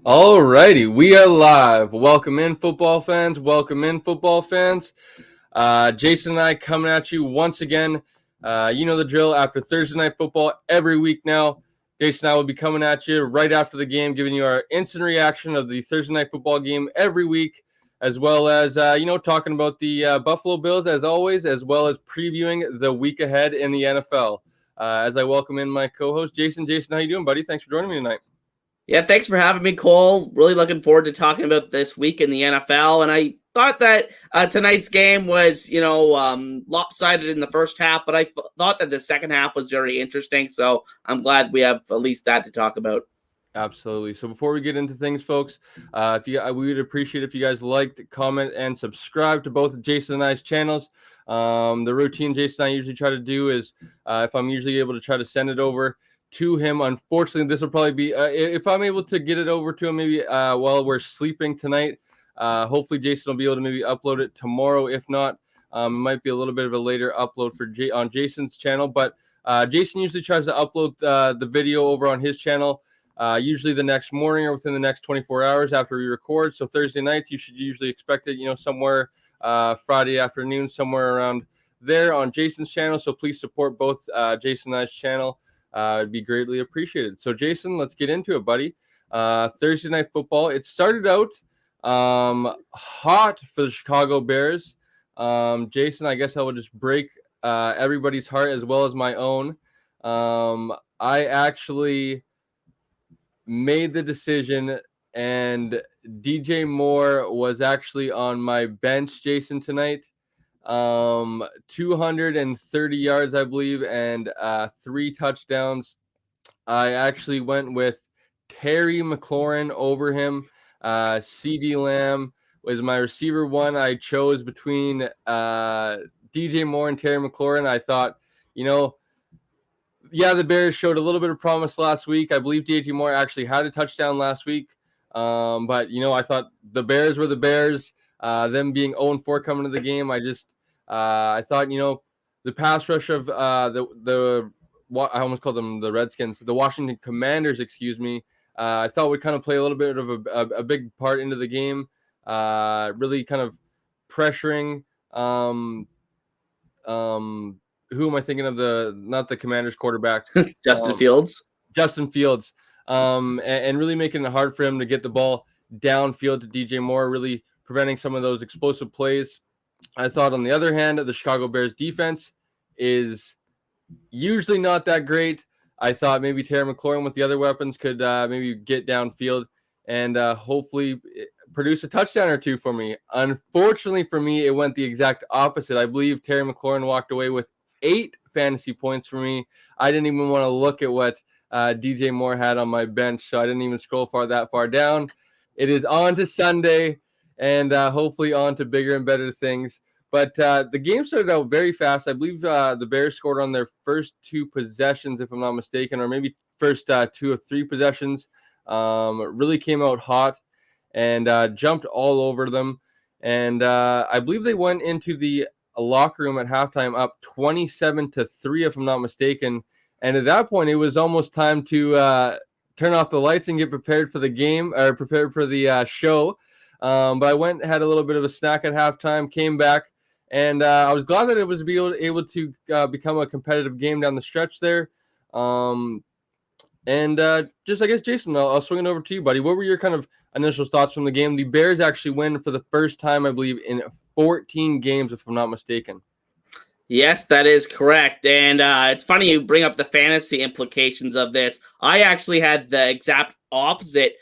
All righty, we are live. Welcome in, football fans. Welcome in, football fans. Jason and I coming at you once again. You know the drill. After Thursday Night Football every week now, Jason and I will be coming at you right after the game, giving you our instant reaction of the Thursday Night Football game every week, as well as talking about the Buffalo Bills as always, as well as previewing the week ahead in the NFL. As I welcome in my co-host Jason. Jason, how you doing, buddy? Thanks for joining me tonight. Yeah, thanks for having me, Cole. Really looking forward to talking about this week in the NFL. And I thought that tonight's game was, lopsided in the first half, but I thought that the second half was very interesting. So I'm glad we have at least that to talk about. Absolutely. So before we get into things, folks, we would appreciate if you guys liked, comment, and subscribe to both Jason and I's channels. The routine Jason and I usually try to do is if I'm usually able to try to send it over to him. Unfortunately, this will probably be if I'm able to get it over to him maybe while we're sleeping tonight. Hopefully, Jason will be able to maybe upload it tomorrow. If not, it might be a little bit of a later upload on Jason's channel. But Jason usually tries to upload the video over on his channel. Usually the next morning or within the next 24 hours after we record. So Thursday nights, you should usually expect it, somewhere Friday afternoon, somewhere around there on Jason's channel. So please support both Jason and I's channel. It'd be greatly appreciated. So Jason, let's get into it, buddy. Thursday Night Football. It started out hot for the Chicago Bears. Jason, I guess I will just break everybody's heart as well as my own. I actually made the decision, and DJ Moore was actually on my bench, Jason, tonight. 230 yards, I believe, and 3 touchdowns. I actually went with Terry McLaurin over him. CD Lamb was my receiver one. I chose between DJ Moore and Terry McLaurin. I thought, the Bears showed a little bit of promise last week. I believe DJ Moore actually had a touchdown last week. But, I thought the Bears were the Bears. Them being 0-4 coming to the game, I thought, the pass rush of I almost called them the Redskins, the Washington Commanders, excuse me. I thought would kind of play a little bit of a big part into the game, really kind of pressuring who am I thinking of? Not the Commanders quarterback, Justin Fields. Justin Fields, and really making it hard for him to get the ball downfield to DJ Moore, really preventing some of those explosive plays. I thought, on the other hand, the Chicago Bears defense is usually not that great. I thought maybe Terry McLaurin with the other weapons could maybe get downfield and hopefully produce a touchdown or two for me. Unfortunately for me, it went the exact opposite. I believe Terry McLaurin walked away with 8 fantasy points for me. I didn't even want to look at what DJ Moore had on my bench, so I didn't even scroll that far down. It is on to Sunday, and hopefully on to bigger and better things. But the game started out very fast. I believe the Bears scored on their first 2 possessions, if I'm not mistaken, or maybe first 2 of 3 possessions. Really came out hot and jumped all over them. And I believe they went into the locker room at halftime up 27-3, if I'm not mistaken. And at that point, it was almost time to turn off the lights and get prepared for the game, or prepared for the show. But I went, had a little bit of a snack at halftime, came back, and I was glad that it was able to become a competitive game down the stretch there. Just, I guess, Jason, I'll swing it over to you, buddy. What were your kind of initial thoughts from the game? The Bears actually win for the first time, I believe, in 14 games, if I'm not mistaken. Yes, that is correct. And it's funny you bring up the fantasy implications of this. I actually had the exact opposite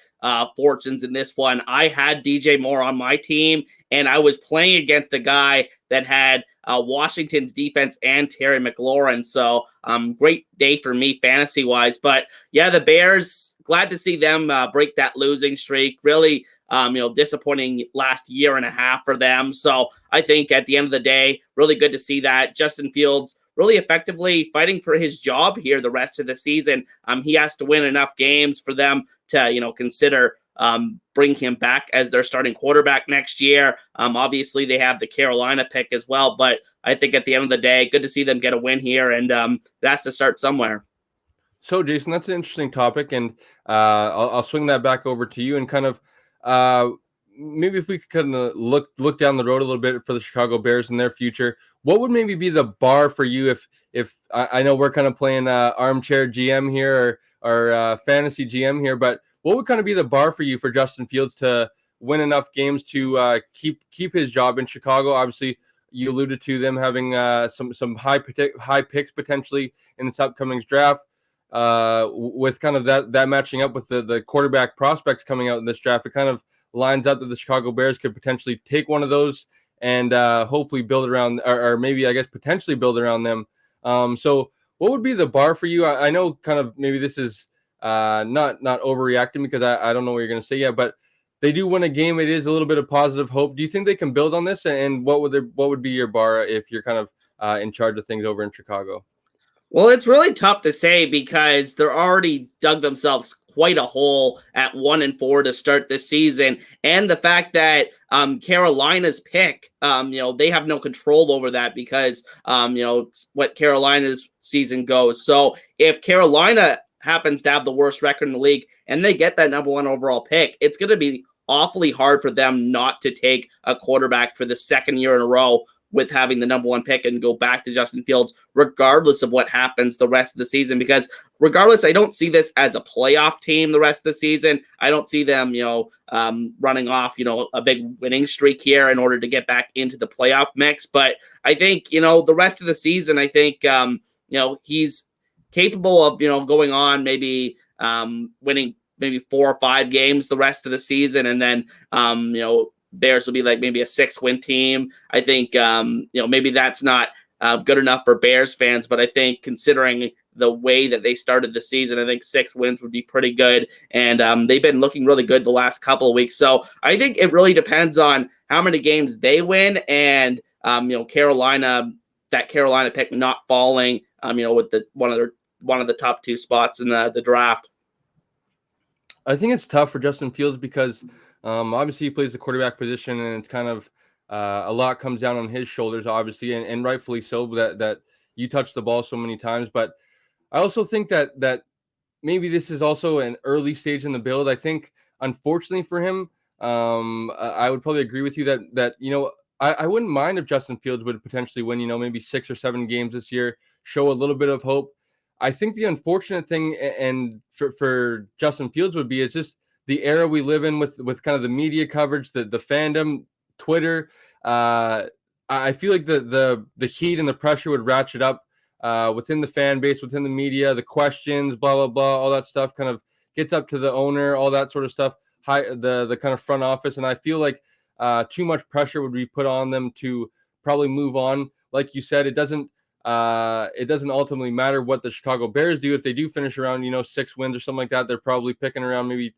fortunes in this one. I had DJ Moore on my team, and I was playing against a guy that had Washington's defense and Terry McLaurin. So great day for me fantasy-wise. But yeah, the Bears, glad to see them break that losing streak. Really, disappointing last year and a half for them. So I think at the end of the day, really good to see that. Justin Fields really effectively fighting for his job here the rest of the season. He has to win enough games for them to, consider bring him back as their starting quarterback next year. Obviously, they have the Carolina pick as well, but I think at the end of the day, good to see them get a win here, and that has to start somewhere. So, Jason, that's an interesting topic, and I'll swing that back over to you and kind of maybe if we could kind of look down the road a little bit for the Chicago Bears and their future. What would maybe be the bar for you if I know we're kind of playing armchair GM here or fantasy GM here, but what would kind of be the bar for you for Justin Fields to win enough games to keep his job in Chicago? Obviously, you alluded to them having some high picks potentially in this upcoming draft. With kind of that matching up with the quarterback prospects coming out in this draft, it kind of lines up that the Chicago Bears could potentially take one of those and hopefully build around, or maybe I guess potentially build around them. So what would be the bar for you? I know kind of maybe this is not overreacting because I don't know what you're going to say yet, but they do win a game. It is a little bit of positive hope. Do you think they can build on this? And what would be your bar if you're kind of in charge of things over in Chicago? Well, it's really tough to say because they're already dug themselves quite a hole at 1-4 to start this season, and the fact that Carolina's pick, they have no control over that because what Carolina's season goes. So if Carolina happens to have the worst record in the league and they get that number 1 overall pick, it's going to be awfully hard for them not to take a quarterback for the second year in a row with having the number 1 pick and go back to Justin Fields, regardless of what happens the rest of the season. Because regardless, I don't see this as a playoff team the rest of the season. I don't see them, running off, a big winning streak here in order to get back into the playoff mix. But I think, the rest of the season, I think, he's capable of, going on maybe winning maybe 4 or 5 games the rest of the season. And then, Bears will be like maybe a 6-win team. I think, maybe that's not good enough for Bears fans, but I think considering the way that they started the season, I think 6 wins would be pretty good. And they've been looking really good the last couple of weeks. So I think it really depends on how many games they win and, Carolina pick not falling, with one of the top 2 spots in the draft. I think it's tough for Justin Fields because obviously he plays the quarterback position, and it's kind of a lot comes down on his shoulders, obviously, and rightfully so. That you touch the ball so many times, but I also think that maybe this is also an early stage in the build. I think, unfortunately for him, I would probably agree with you that I wouldn't mind if Justin Fields would potentially win, maybe 6 or 7 games this year, show a little bit of hope. I think the unfortunate thing, and for Justin Fields would be, is just the era we live in with kind of the media coverage, the fandom, Twitter. I feel like the heat and the pressure would ratchet up within the fan base, within the media, the questions, blah, blah, blah, all that stuff kind of gets up to the owner, all that sort of stuff, the kind of front office. And I feel like too much pressure would be put on them to probably move on. Like you said, it doesn't ultimately matter what the Chicago Bears do. If they do finish around, 6 wins or something like that, they're probably picking around maybe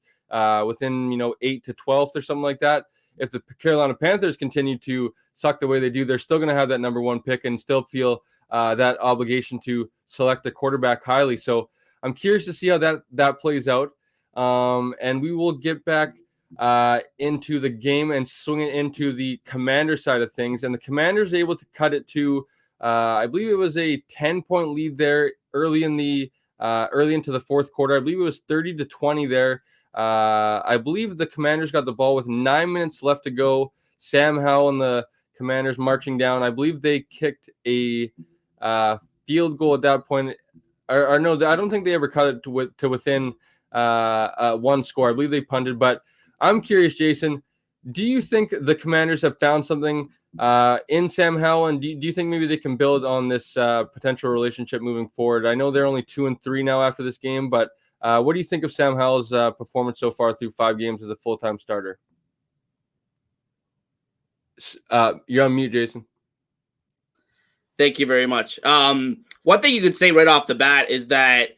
within 8th to 12th or something like that. If the Carolina Panthers continue to suck the way they do, they're still going to have that number 1 pick and still feel that obligation to select the quarterback highly. So I'm curious to see how that plays out. And we will get back into the game and swing it into the Commander side of things. And the Commanders able to cut it to, I believe it was a 10-point lead there early into the fourth quarter. I believe it was 30-20 there. I believe the Commanders got the ball with 9 minutes left to go. Sam Howell and the Commanders marching down. I believe they kicked a field goal at that point. Or no, I don't think they ever cut it to within 1 score. I believe they punted. But I'm curious, Jason, do you think the Commanders have found something in Sam Howell, and do you think maybe they can build on this potential relationship moving forward? I know they're only 2-3 now after this game, but what do you think of Sam Howell's performance so far through 5 games as a full-time starter? You're on mute, Jason. Thank you very much. One thing you could say right off the bat is that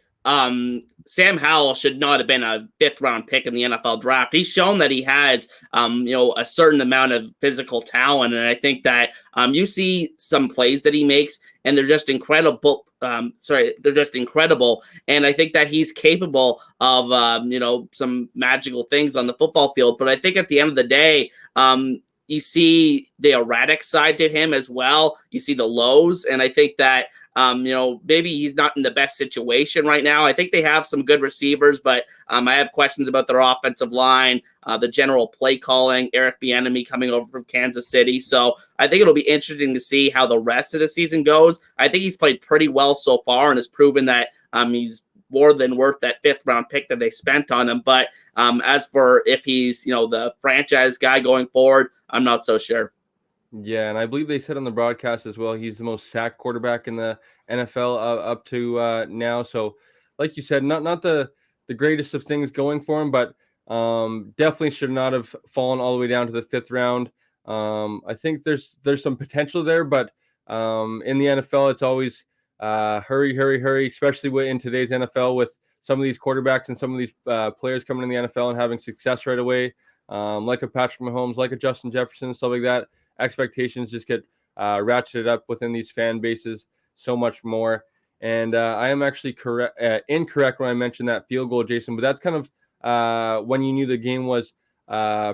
Sam Howell should not have been a 5th-round pick in the NFL draft. He's shown that he has, a certain amount of physical talent, and I think that you see some plays that he makes, and they're just incredible. They're just incredible, and I think that he's capable of, some magical things on the football field. But I think at the end of the day, you see the erratic side to him as well. You see the lows, and I think that Maybe he's not in the best situation right now. I think they have some good receivers, but I have questions about their offensive line, the general play calling, Eric Bieniemy coming over from Kansas City. So I think it'll be interesting to see how the rest of the season goes. I think he's played pretty well so far and has proven that he's more than worth that 5th round pick that they spent on him. But as for if he's, the franchise guy going forward, I'm not so sure. Yeah, and I believe they said on the broadcast as well, he's the most sacked quarterback in the NFL up to now. So, like you said, not the greatest of things going for him, but definitely should not have fallen all the way down to the 5th round. I think there's some potential there, but in the NFL, it's always hurry, hurry, hurry, especially in today's NFL with some of these quarterbacks and some of these players coming in the NFL and having success right away, like a Patrick Mahomes, like a Justin Jefferson, stuff like that. Expectations just get ratcheted up within these fan bases so much more. And I am actually incorrect when I mentioned that field goal, Jason, but that's kind of when you knew the game was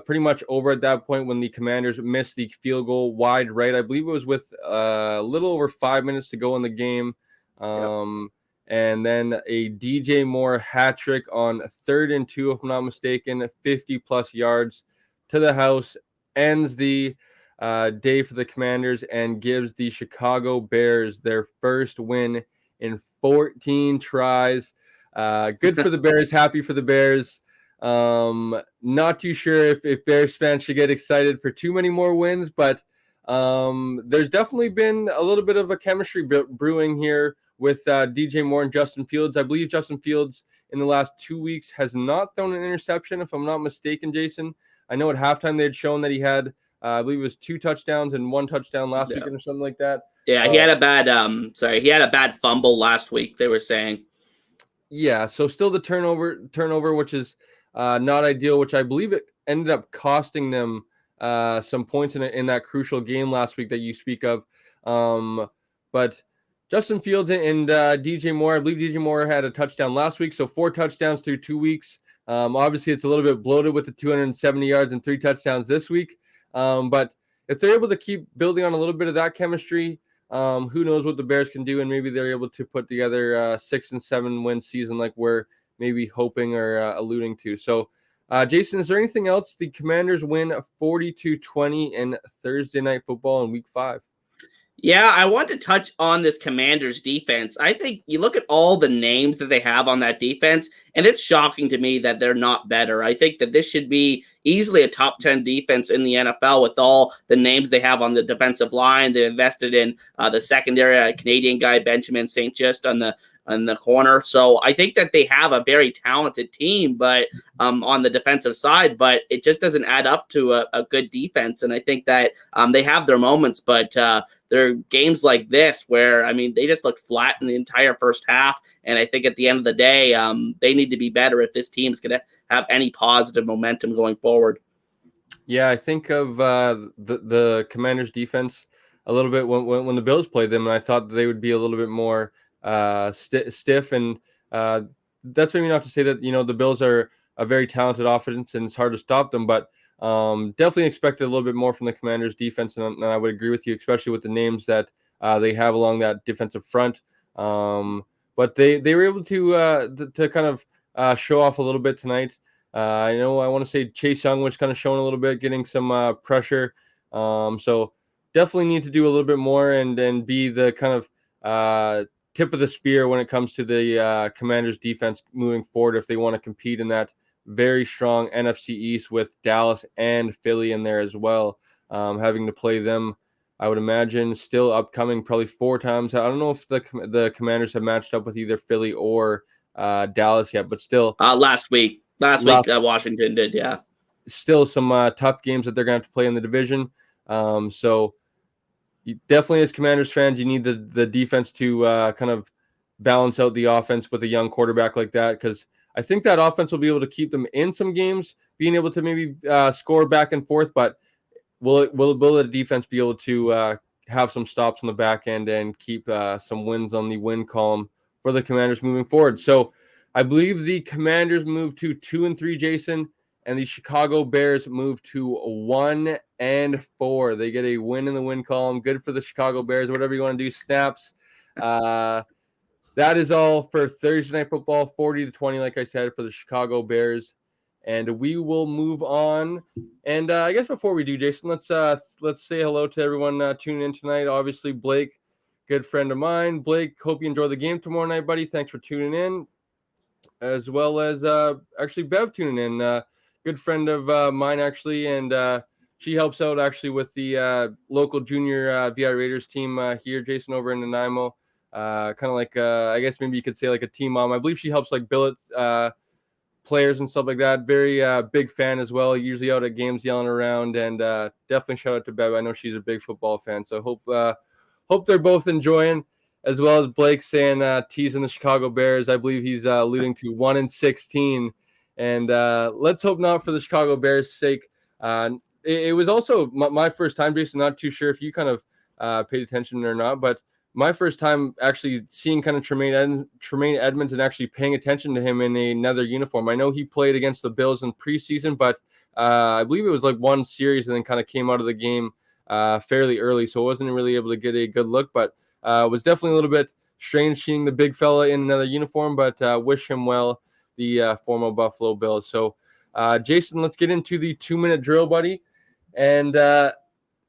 pretty much over at that point when the Commanders missed the field goal wide right. I believe it was with a little over 5 minutes to go in the game. And then a DJ Moore hat trick on 3rd and 2, if I'm not mistaken, 50-plus yards to the house, ends the day for the Commanders and gives the Chicago Bears their first win in 14 tries. Good for the Bears, happy for the Bears. Not too sure if Bears fans should get excited for too many more wins, but there's definitely been a little bit of a chemistry brewing here with DJ Moore and Justin Fields. I believe Justin Fields in the last 2 weeks has not thrown an interception, if I'm not mistaken, Jason. I know at halftime they had shown that he had I believe it was 2 touchdowns and 1 touchdown last weekend or something like that. Yeah, he had a bad fumble last week, they were saying. Yeah, so still the turnover, which is not ideal, which I believe it ended up costing them some points in that crucial game last week that you speak of. But Justin Fields and DJ Moore, I believe DJ Moore had a touchdown last week, so 4 touchdowns through 2 weeks. Obviously, it's a little bit bloated with the 270 yards and 3 touchdowns this week. But if they're able to keep building on a little bit of that chemistry, who knows what the Bears can do, and maybe they're able to put together a 6 and 7 win season like we're maybe hoping or alluding to. So, Jason, is there anything else? The Commanders win 42-20 in Thursday Night Football in Week 5. Yeah, I want to touch on this Commanders defense. I think you look at all the names that they have on that defense, and it's shocking to me that they're not better. I think that this should be easily a top 10 defense in the NFL with all the names they have on the defensive line. They invested in the secondary, a Canadian guy, Benjamin St. Just on the corner. So I think that they have a very talented team, but on the defensive side, but it just doesn't add up to a good defense. And I think that they have their moments, but there are games like this where, they just look flat in the entire first half. And I think at the end of the day, they need to be better if this team's going to have any positive momentum going forward. Yeah, I think of the Commanders defense a little bit when the Bills played them, and I thought they would be a little bit more stiff. And that's maybe not to say that, the Bills are a very talented offense and it's hard to stop them, but definitely expected a little bit more from the Commanders defense. And I would agree with you, especially with the names that they have along that defensive front. But they were able to kind of show off a little bit tonight. I want to say Chase Young was kind of showing a little bit, getting some pressure. So definitely need to do a little bit more and be the kind of tip of the spear when it comes to the Commanders defense moving forward if they want to compete in that very strong NFC East with Dallas and Philly in there as well. Having to play them, I would imagine, still upcoming probably 4 times. I don't know if the Commanders have matched up with either Philly or Dallas yet, but still. Last week, Washington did, yeah. Still some tough games that they're going to have to play in the division. So you definitely, as Commanders fans, you need the defense to kind of balance out the offense with a young quarterback like that, because I think that offense will be able to keep them in some games, being able to maybe score back and forth, but will the defense be able to have some stops on the back end and keep some wins on the win column for the Commanders moving forward? So I believe the Commanders move to 2-3, Jason, and the Chicago Bears move to 1-4. They get a win in the win column. Good for the Chicago Bears, whatever you want to do. Snaps That is all for Thursday Night Football, 40-20, like I said, for the Chicago Bears. And we will move on. And I guess before we do, Jason, let's say hello to everyone tuning in tonight. Obviously, Blake, good friend of mine. Blake, hope you enjoy the game tomorrow night, buddy. Thanks for tuning in. As well as actually Bev tuning in. Good friend of mine, actually. And she helps out, actually, with the local junior VI Raiders team here, Jason, over in Nanaimo. Kind of like, I guess maybe you could say like a team mom. I believe she helps like billet players and stuff like that. Very big fan as well. Usually out at games yelling around, and definitely shout out to Bev. I know she's a big football fan, so hope they're both enjoying, as well as Blake saying teasing the Chicago Bears. I believe he's alluding to 1-16, and let's hope not for the Chicago Bears' sake. It was also my first time, Jason. Not too sure if you kind of paid attention or not, but my first time actually seeing kind of Tremaine Edmonds and actually paying attention to him in another uniform. I know he played against the Bills in preseason, but I believe it was like one series and then kind of came out of the game fairly early, so I wasn't really able to get a good look, but it was definitely a little bit strange seeing the big fella in another uniform, but wish him well, the former Buffalo Bills. So, Jason, let's get into the 2-minute drill, buddy. And the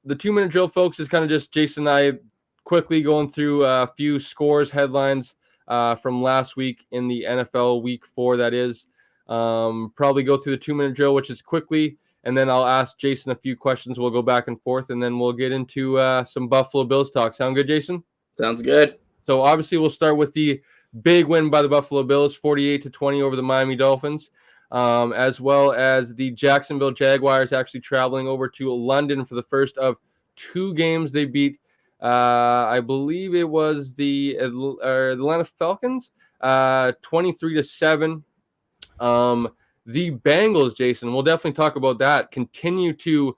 2-minute drill, folks, is kind of just Jason and I quickly going through a few scores, headlines from last week in the NFL Week 4, that is. Probably go through the 2-minute drill, which is quickly, and then I'll ask Jason a few questions. We'll go back and forth, and then we'll get into some Buffalo Bills talk. Sound good, Jason? Sounds good. So obviously we'll start with the big win by the Buffalo Bills, 48-20 over the Miami Dolphins, as well as the Jacksonville Jaguars actually traveling over to London for the first of 2 games. They beat I believe it was the Atlanta Falcons, 23-7. The Bengals, Jason, we'll definitely talk about that, continue to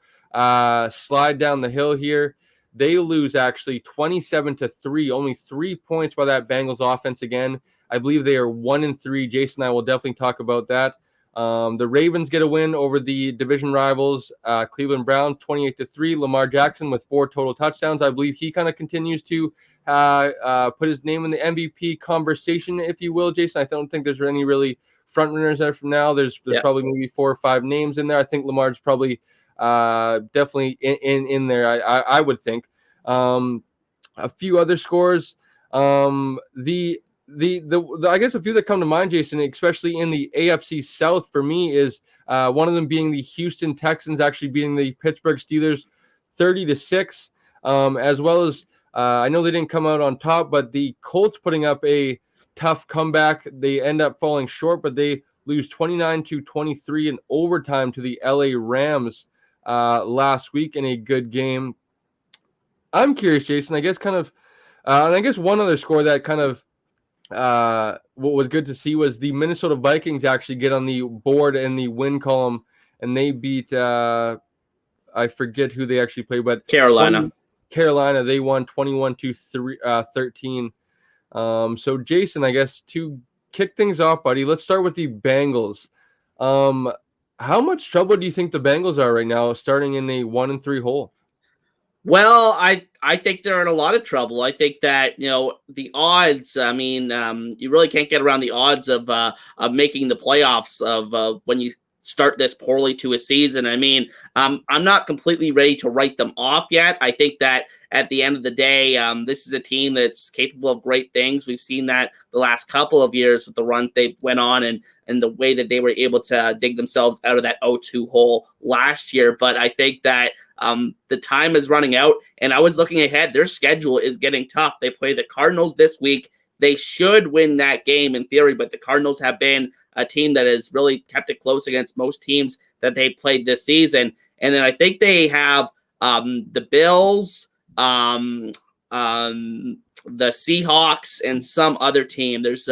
slide down the hill here. They lose actually 27-3, only 3 points by that Bengals offense again. I believe they are 1-3. Jason and I will definitely talk about that. The Ravens get a win over the division rivals, Cleveland Browns, 28-3. Lamar Jackson with 4 total touchdowns. I believe he kind of continues to put his name in the MVP conversation, if you will, Jason. I don't think there's any really front runners there from now. There's probably maybe 4 or 5 names in there. I think Lamar's probably definitely in there, I would think. A few other scores. The I guess a few that come to mind, Jason, especially in the AFC South for me, is one of them being the Houston Texans actually beating the Pittsburgh Steelers 30-6, as well as I know they didn't come out on top, but the Colts putting up a tough comeback. They end up falling short, but they lose 29-23 in overtime to the LA Rams last week in a good game. I'm curious, Jason, I guess kind of, and I guess one other score that kind of what was good to see was the Minnesota Vikings actually get on the board in the win column, and they beat I forget who they actually played, but Carolina. They won 21-13. So Jason, I guess to kick things off, buddy, let's start with the Bengals. How much trouble do you think the Bengals are right now, starting in a 1-3 hole? Well, I think they're in a lot of trouble. I think that, the odds, I mean, you really can't get around the odds of making the playoffs of when you start this poorly to a season. I mean, I'm not completely ready to write them off yet. I think that at the end of the day, this is a team that's capable of great things. We've seen that the last couple of years with the runs they went on and the way that they were able to dig themselves out of that 0-2 hole last year. But I think that the time is running out, and I was looking ahead. Their schedule is getting tough. They play the Cardinals this week. They should win that game in theory, but the Cardinals have been a team that has really kept it close against most teams that they played this season. And then I think they have the Bills, the Seahawks, and some other team. There's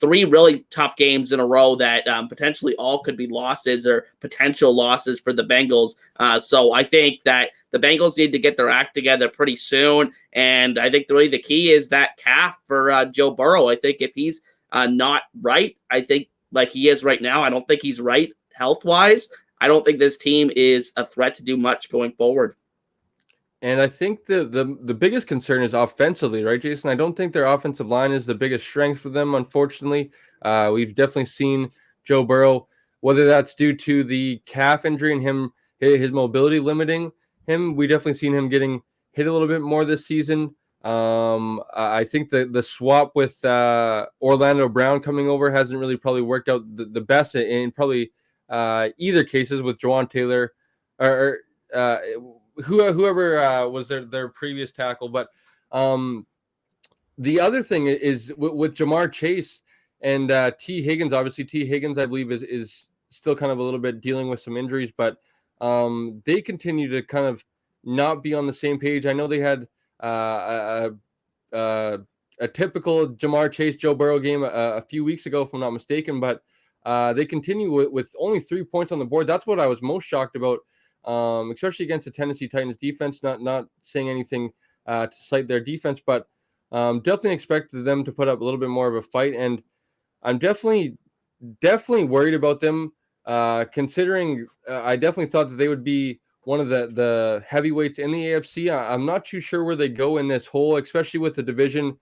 3 really tough games in a row that potentially all could be losses or potential losses for the Bengals. So I think that the Bengals need to get their act together pretty soon. And I think really the key is that calf for Joe Burrow. I think if he's not right, I think like he is right now, I don't think he's right health-wise. I don't think this team is a threat to do much going forward. And I think the biggest concern is offensively, right, Jason? I don't think their offensive line is the biggest strength for them, unfortunately. We've definitely seen Joe Burrow, whether that's due to the calf injury and his mobility limiting him. We definitely seen him getting hit a little bit more this season. I think the swap with Orlando Brown coming over hasn't really probably worked out the best in probably either cases with Jawan Taylor or whoever was their previous tackle. But the other thing is with Jamar Chase and T. Higgins. Obviously, T. Higgins, I believe, is still kind of a little bit dealing with some injuries, but they continue to kind of not be on the same page. I know they had a typical Jamar Chase, Joe Burrow game a few weeks ago, if I'm not mistaken, but they continue with only 3 points on the board. That's what I was most shocked about, especially against the Tennessee Titans defense. Not saying anything to slight their defense, but definitely expected them to put up a little bit more of a fight. And I'm definitely worried about them, considering I definitely thought that they would be one of the heavyweights in the AFC. I'm not too sure where they go in this hole, especially with the division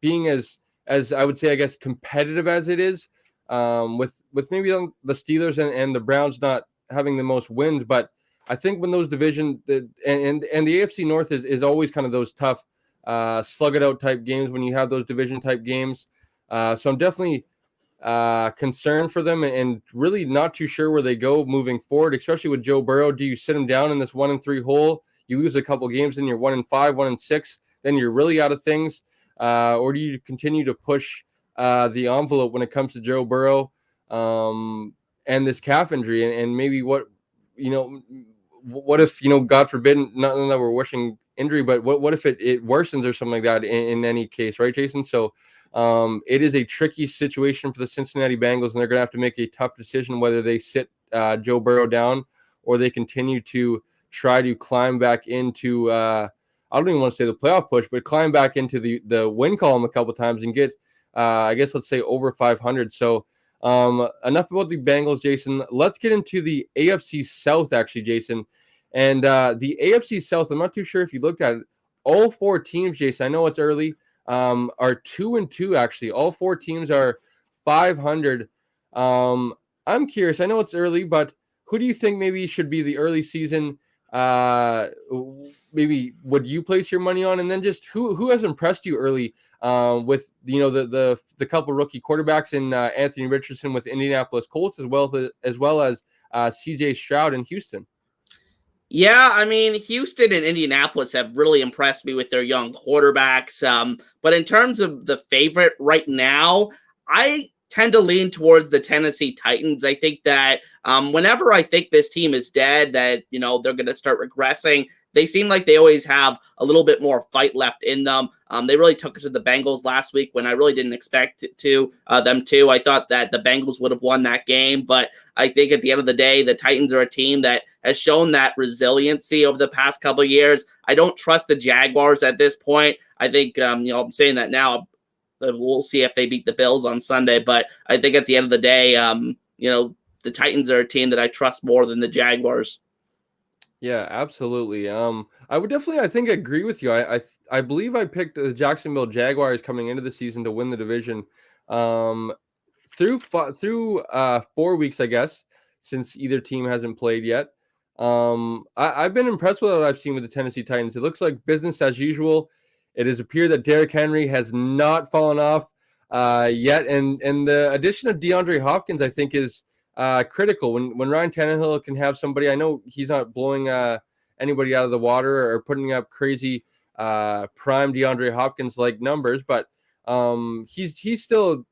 being as I would say, I guess, competitive as it is, with maybe the Steelers and the Browns not having the most wins. But I think when those division and the AFC North is always kind of those tough slug it out type games when you have those division type games. So I'm definitely concerned for them and really not too sure where they go moving forward, especially with Joe Burrow. Do you sit him down in this 1-3 hole? You lose a couple games, then you're 1-5, 1-6, then you're really out of things. Or do you continue to push the envelope when it comes to Joe Burrow and this calf injury? And maybe what if, God forbid, not that we're wishing injury, but what if it worsens or something like that in any case, right, Jason? So it is a tricky situation for the Cincinnati Bengals, and they're going to have to make a tough decision whether they sit Joe Burrow down or they continue to try to climb back into I don't even want to say the playoff push, but climb back into the win column a couple times and get, I guess, let's say over 500. So enough about the Bengals, Jason. Let's get into the AFC South, actually, Jason. And the AFC South, I'm not too sure if you looked at it. All four teams, Jason, I know it's early, are 2-2, actually. All four teams are 500. I'm curious. I know it's early, but who do you think maybe should be the early season? Maybe would you place your money on? And then just who has impressed you early with the couple rookie quarterbacks in Anthony Richardson with Indianapolis Colts, as well as CJ Stroud in Houston? Yeah, I mean, Houston and Indianapolis have really impressed me with their young quarterbacks. But in terms of the favorite right now, I tend to lean towards the Tennessee Titans. I think that whenever I think this team is dead, that they're going to start regressing, they seem like they always have a little bit more fight left in them. They really took it to the Bengals last week when I really didn't expect them to. I thought that the Bengals would have won that game, but I think at the end of the day, the Titans are a team that has shown that resiliency over the past couple of years. I don't trust the Jaguars at this point. I think, I'm saying that now. We'll see if they beat the Bills on Sunday, but I think at the end of the day, the Titans are a team that I trust more than the Jaguars. Yeah, absolutely. I would definitely, I think, agree with you. I believe I picked the Jacksonville Jaguars coming into the season to win the division. Through 4 weeks, I guess, since either team hasn't played yet. I've been impressed with what I've seen with the Tennessee Titans. It looks like business as usual. It has appeared that Derrick Henry has not fallen off yet, and the addition of DeAndre Hopkins, I think, is critical. When Ryan Tannehill can have somebody, I know he's not blowing anybody out of the water or putting up crazy prime DeAndre Hopkins like numbers, but he's still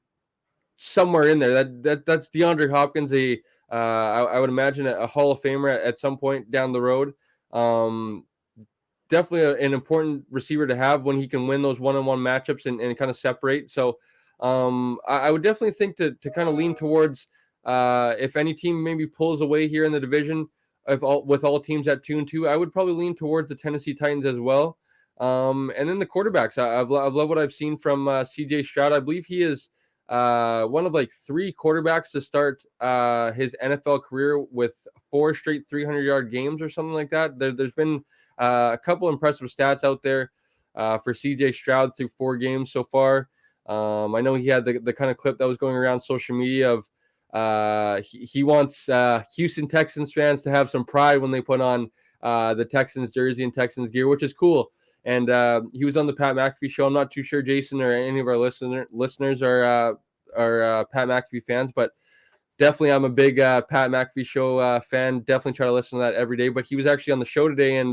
somewhere in there. That's DeAndre Hopkins, I would imagine a Hall of Famer at some point down the road. Definitely an important receiver to have when he can win those one-on-one matchups and kind of separate. So I would definitely think to kind of lean towards if any team maybe pulls away here in the division, with all teams at 2-2, I would probably lean towards the Tennessee Titans as well. And then the quarterbacks, I've loved what I've seen from CJ Stroud. I believe he is one of like 3 quarterbacks to start his NFL career with 4 straight 300-yard games or something like that. There's been a couple impressive stats out there for CJ Stroud through 4 games so far. I know he had the kind of clip that was going around social media of he wants Houston Texans fans to have some pride when they put on the Texans jersey and Texans gear, which is cool. And he was on the Pat McAfee show. I'm not too sure Jason or any of our listeners are Pat McAfee fans, but definitely I'm a big Pat McAfee show fan. Definitely try to listen to that every day. But he was actually on the show today, and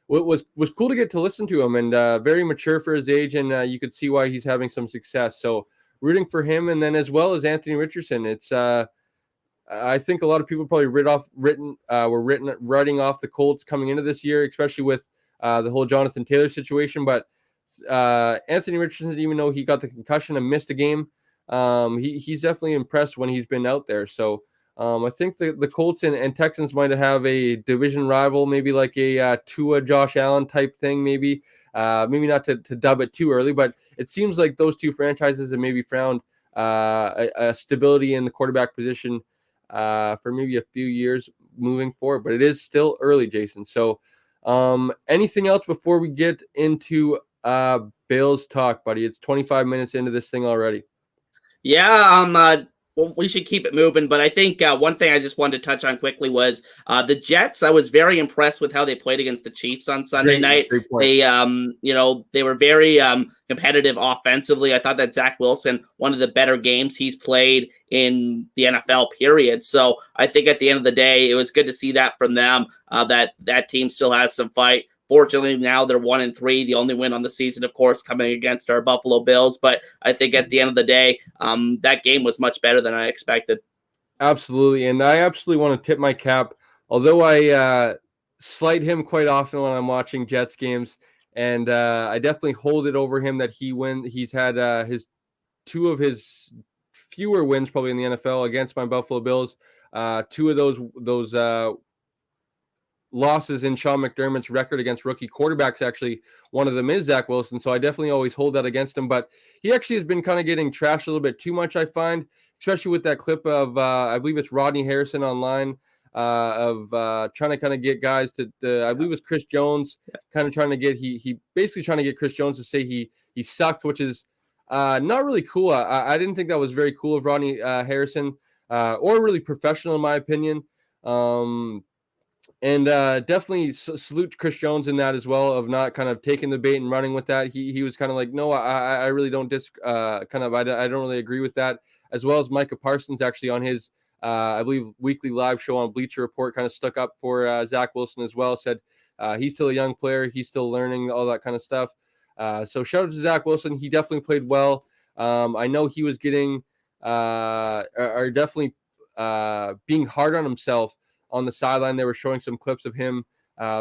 was cool to get to listen to him, and very mature for his age, and you could see why he's having some success. So rooting for him, and then as well as Anthony Richardson. It's I think a lot of people probably writing off the Colts coming into this year, especially with the whole Jonathan Taylor situation. But Anthony Richardson, even though he got the concussion and missed a game, he's definitely impressed when he's been out there. So I think the Colts and Texans might have a division rival, maybe like a Tua Josh Allen type thing, maybe not to dub it too early, but it seems like those two franchises have maybe found a stability in the quarterback position for maybe a few years moving forward, but it is still early, Jason. So anything else before we get into Bills talk, buddy? It's 25 minutes into this thing already. Yeah, well, we should keep it moving, but I think one thing I just wanted to touch on quickly was the Jets. I was very impressed with how they played against the Chiefs on Sunday night. They, they were very competitive offensively. I thought that Zach Wilson, one of the better games he's played in the NFL, period. So I think at the end of the day, it was good to see that from them, that team still has some fight. Fortunately, now they're 1-3, the only win on the season, of course, coming against our Buffalo Bills. But I think at the end of the day, that game was much better than I expected. Absolutely. And I absolutely want to tip my cap, although I slight him quite often when I'm watching Jets games. And I definitely hold it over him that he's had his 2 of his fewer wins probably in the NFL against my Buffalo Bills. 2 of those losses in Sean McDermott's record against rookie quarterbacks. Actually, one of them is Zach Wilson. So I definitely always hold that against him. But he actually has been kind of getting trashed a little bit too much, I find, especially with that clip of, I believe it's Rodney Harrison online of trying to kind of get guys to, I believe it was Chris Jones, kind of trying to get, he basically trying to get Chris Jones to say he sucked, which is not really cool. I didn't think that was very cool of Rodney Harrison or really professional in my opinion. And definitely salute Chris Jones in that as well, of not kind of taking the bait and running with that. He was kind of like, no, I really don't I don't really agree with that. As well as Micah Parsons actually on his, I believe, weekly live show on Bleacher Report kind of stuck up for Zach Wilson as well. Said he's still a young player. He's still learning, all that kind of stuff. So shout out to Zach Wilson. He definitely played well. I know he was getting, or definitely being hard on himself on the sideline. They were showing some clips of him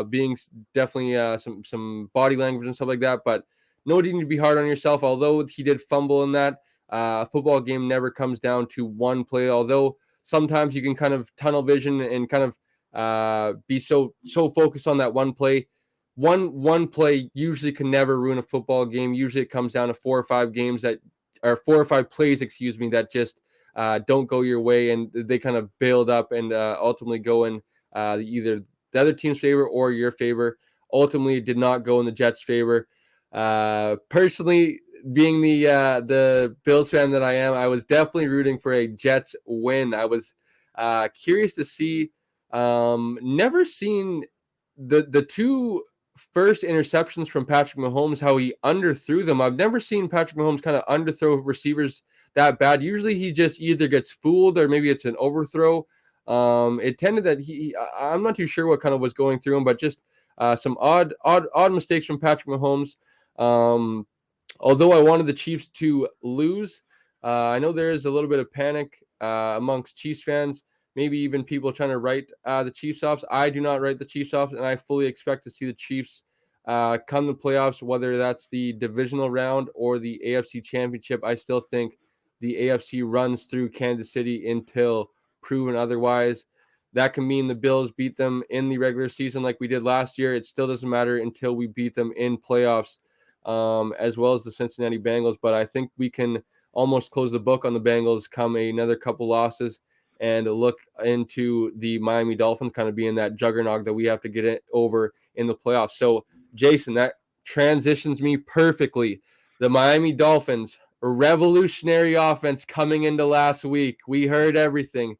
being definitely some body language and stuff like that, but no need to be hard on yourself. Although he did fumble in that, football game never comes down to one play. Although sometimes you can kind of tunnel vision and kind of be so focused on that one play. One play usually can never ruin a football game. Usually it comes down to 4 or 5 games that are 4 or 5 plays, that just don't go your way, and they kind of bailed up and ultimately go in either the other team's favor or your favor. Ultimately, did not go in the Jets' favor. Personally, being the Bills fan that I am, I was definitely rooting for a Jets win. I was curious to see. Never seen the 2 first interceptions from Patrick Mahomes, how he underthrew them. I've never seen Patrick Mahomes kind of underthrow receivers that bad. Usually he just either gets fooled or maybe it's an overthrow. It tended that I'm not too sure what kind of was going through him, but just some odd mistakes from Patrick Mahomes. Although I wanted the Chiefs to lose, I know there is a little bit of panic amongst Chiefs fans, maybe even people trying to write the Chiefs off. I do not write the Chiefs off, and I fully expect to see the Chiefs come to playoffs, whether that's the divisional round or the AFC Championship. I still think the AFC runs through Kansas City until proven otherwise. That can mean the Bills beat them in the regular season like we did last year. It still doesn't matter until we beat them in playoffs, as well as the Cincinnati Bengals. But I think we can almost close the book on the Bengals come another couple losses and look into the Miami Dolphins kind of being that juggernaut that we have to get it over in the playoffs. So, Jason, that transitions me perfectly. The Miami Dolphins, a revolutionary offense coming into last week. We heard everything.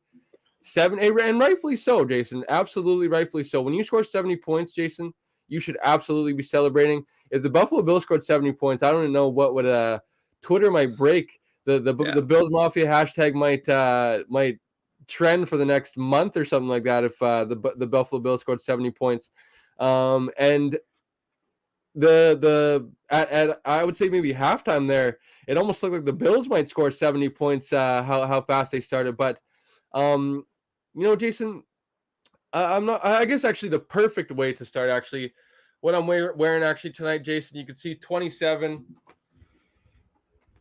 And rightfully so, Jason. Absolutely rightfully so. When you score 70 points, Jason, you should absolutely be celebrating. If the Buffalo Bills scored 70 points, I don't even know what would Twitter might break. The Bills Mafia hashtag might trend for the next month or something like that if the Buffalo Bills scored 70 points. And at I would say maybe halftime there, it almost looked like the Bills might score 70 points. How fast they started, but Jason, I'm not. I guess actually the perfect way to start actually, what I'm wearing actually tonight, Jason. You can see 27.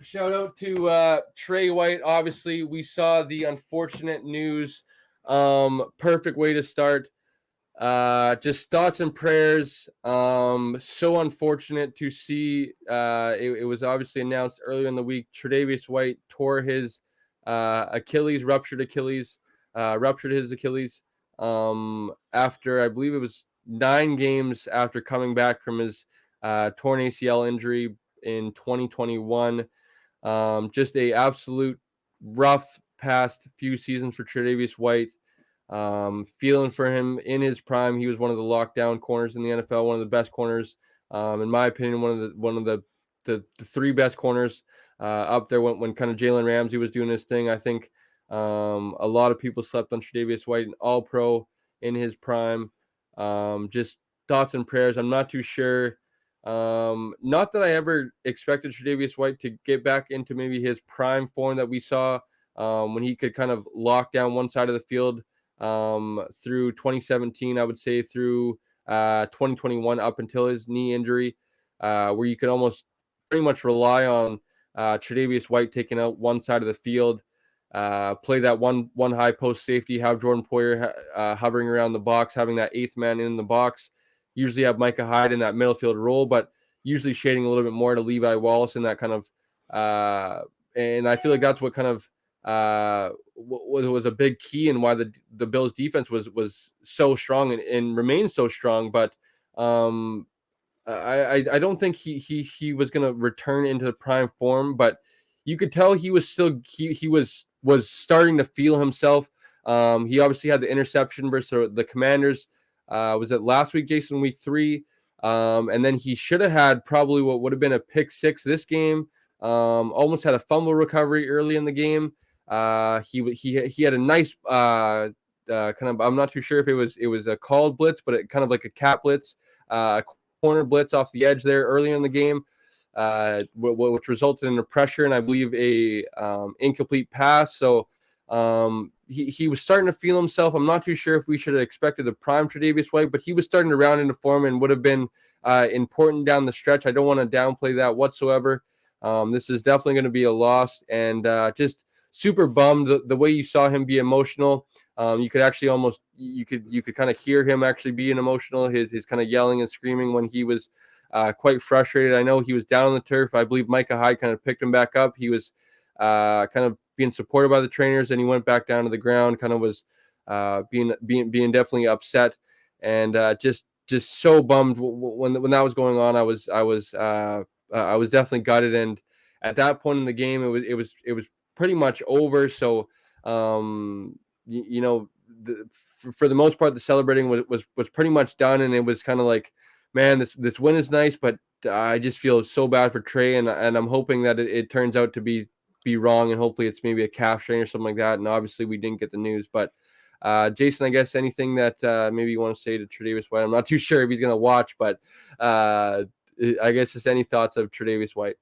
Shout out to Trey White. Obviously, we saw the unfortunate news. Perfect way to start. Just thoughts and prayers. So unfortunate to see. It was obviously announced earlier in the week. Tre'Davious White tore his Achilles, ruptured his Achilles. After I believe it was 9 games after coming back from his torn ACL injury in 2021. Just a absolute rough past few seasons for Tre'Davious White. Feeling for him in his prime. He was one of the lockdown corners in the NFL, one of the best corners, in my opinion, one of the 3 best corners up there when kind of Jalen Ramsey was doing his thing. I think a lot of people slept on Tre'Davious White, an all-pro in his prime. Just thoughts and prayers. I'm not too sure. Not that I ever expected Tre'Davious White to get back into maybe his prime form that we saw when he could kind of lock down one side of the field through 2017, I would say through 2021 up until his knee injury, where you could almost pretty much rely on Tre'Davious White taking out one side of the field, play that one high post safety, have Jordan Poyer hovering around the box, having that 8th man in the box, usually have Micah Hyde in that middle field role, but usually shading a little bit more to Levi Wallace in that kind of and I feel like that's what kind of was a big key in why the Bills defense was so strong and remains so strong. But I don't think he was going to return into the prime form, but you could tell he was still he was starting to feel himself. He obviously had the interception versus the Commanders. Was it last week, Jason, week 3? And then he should have had probably what would have been a pick 6 this game. Almost had a fumble recovery early in the game. He had a nice kind of, I'm not too sure if it was a called blitz, but it kind of like a cat blitz, corner blitz off the edge there early in the game, which resulted in a pressure and I believe a incomplete pass. So he was starting to feel himself. I'm not too sure if we should have expected the prime Tre'Davious White, but he was starting to round into form and would have been important down the stretch. I don't want to downplay that whatsoever. This is definitely going to be a loss, and just super bummed the way you saw him be emotional. You could actually almost you could kind of hear him actually being emotional. His kind of yelling and screaming when he was quite frustrated. I know he was down on the turf. I believe Micah Hyde kind of picked him back up. He was kind of being supported by the trainers, and he went back down to the ground. Kind of was being definitely upset, and just so bummed when that was going on. I was definitely gutted, and at that point in the game, it was pretty much over. So, for the most part, the celebrating was pretty much done, and it was kind of like, man, this win is nice, but I just feel so bad for Trey, and I'm hoping that it turns out to be wrong, and hopefully it's maybe a calf strain or something like that. And obviously we didn't get the news, but Jason, I guess anything that maybe you want to say to Tre'Davious White? I'm not too sure if he's going to watch, but I guess just any thoughts of Tre'Davious White.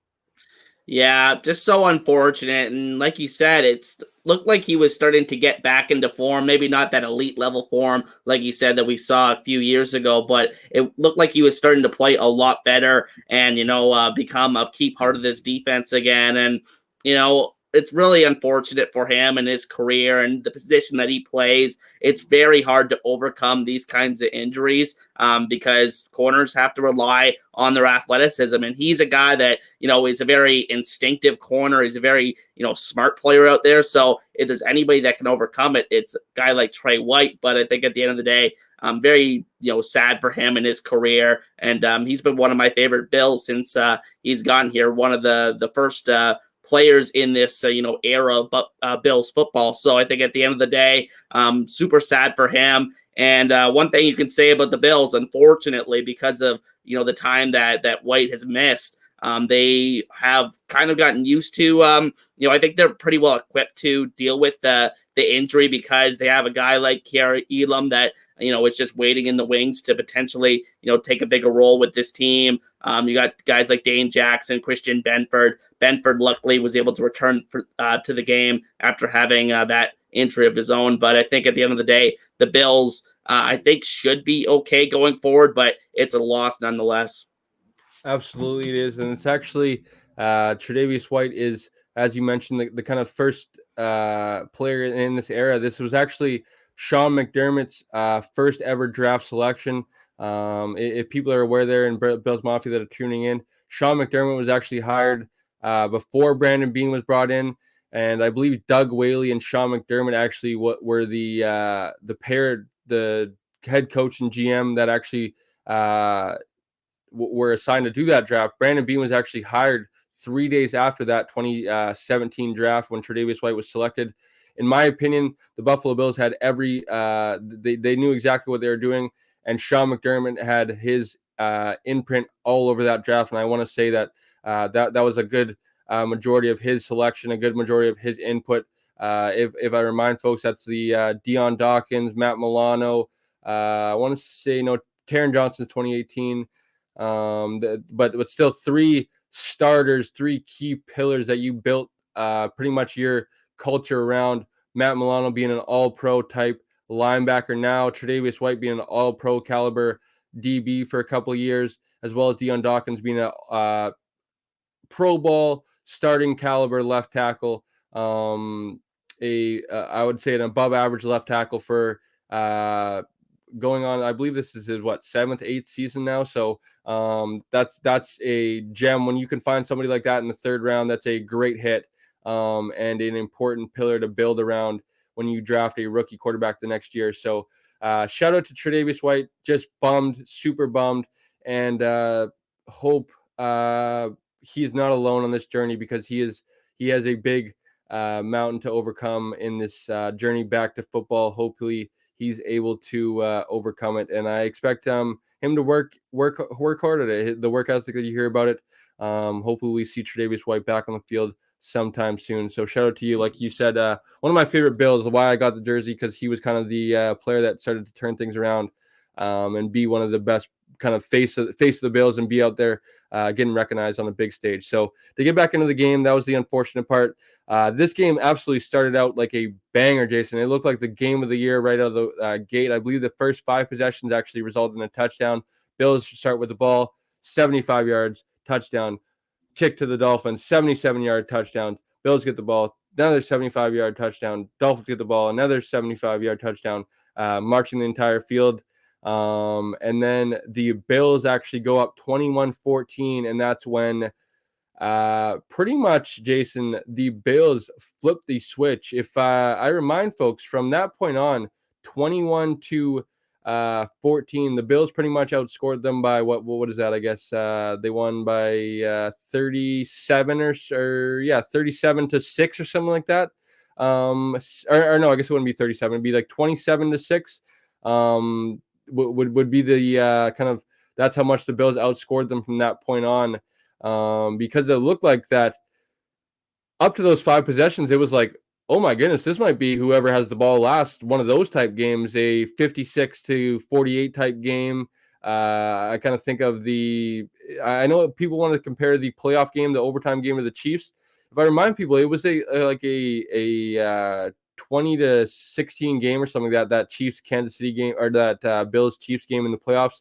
Yeah, just so unfortunate. And like you said, it's looked like he was starting to get back into form. Maybe not that elite level form, like you said, that we saw a few years ago, but it looked like he was starting to play a lot better and, become a key part of this defense again. And, it's really unfortunate for him and his career and the position that he plays. It's very hard to overcome these kinds of injuries because corners have to rely on their athleticism. And he's a guy that, is a very instinctive corner. He's a very, smart player out there. So if there's anybody that can overcome it, it's a guy like Trey White. But I think at the end of the day, I'm very, sad for him and his career. And he's been one of my favorite Bills since he's gotten here. One of the first players in this, era of Bills football. So I think at the end of the day, super sad for him. And one thing you can say about the Bills, unfortunately, because of, the time that White has missed, they have kind of gotten used to, I think they're pretty well equipped to deal with the injury because they have a guy like Kiara Elam that, is just waiting in the wings to potentially, take a bigger role with this team. You got guys like Dane Jackson, Christian Benford. Benford luckily was able to return to the game after having that injury of his own. But I think at the end of the day, the Bills, I think, should be okay going forward, but it's a loss nonetheless. Absolutely, it is. And it's actually Tre'Davious White is, as you mentioned, the kind of first player in this era. This was actually Sean McDermott's first ever draft selection. If people are aware there in Bills Mafia that are tuning in, Sean McDermott was actually hired before Brandon Beane was brought in. And I believe Doug Whaley and Sean McDermott actually were the pair, the head coach and GM that actually were assigned to do that draft. Brandon Beane was actually hired 3 days after that 2017 draft when Tre'Davious White was selected. In my opinion, the Buffalo Bills had they knew exactly what they were doing, and Sean McDermott had his imprint all over that draft. And I want to say that that was a good majority of his selection, a good majority of his input. If I remind folks, that's the Dion Dawkins, Matt Milano. I want to say Taron Johnson's 2018. But still three starters, three key pillars that you built pretty much your culture around. Matt Milano being an all-pro type linebacker now, Tre'Davious White being an all-pro caliber DB for a couple of years, as well as Dion Dawkins being a Pro Bowl starting caliber left tackle, I would say an above average left tackle for going on. I believe this is his seventh, eighth season now. So that's a gem. When you can find somebody like that in the third round, that's a great hit and an important pillar to build around when you draft a rookie quarterback the next year. So shout out to Tre'Davious White. Just super bummed, and hope he's not alone on this journey, because he has a big mountain to overcome in this journey back to football. Hopefully he's able to overcome it, and I expect him to work hard at it. The work ethic that you hear about it. Hopefully we see Tre'Davious White back on the field sometime soon. So shout out to you. Like you said, one of my favorite Bills, why I got the jersey, because he was kind of the player that started to turn things around and be one of the best kind of face of the Bills and be out there getting recognized on a big stage. So to get back into the game, that was the unfortunate part. This game absolutely started out like a banger, Jason. It looked like the game of the year right out of the gate. I believe the first 5 possessions actually resulted in a touchdown. Bills start with the ball, 75 yards, touchdown, kick to the Dolphins, 77-yard touchdown. Bills get the ball, another 75-yard touchdown. Dolphins get the ball, another 75-yard touchdown, marching the entire field. And then the Bills actually go up 21-14, and that's when pretty much, Jason, the Bills flip the switch. If I remind folks, from that point on, 21-14, the Bills pretty much outscored them by what is that? I guess they won by 37 or 37-6 or something like that. Or no, I guess it wouldn't be 37. It'd be like 27-6. Would be the kind of, that's how much the Bills outscored them from that point on, because it looked like that up to those 5 possessions, it was like, oh my goodness, this might be whoever has the ball last, one of those type games, a 56-48 type game. I kind of think of I know people want to compare the playoff game, the overtime game, to the Chiefs. If I remind people, it was a 20-16 game or something like that Chiefs Kansas City game, or that Bills Chiefs game in the playoffs.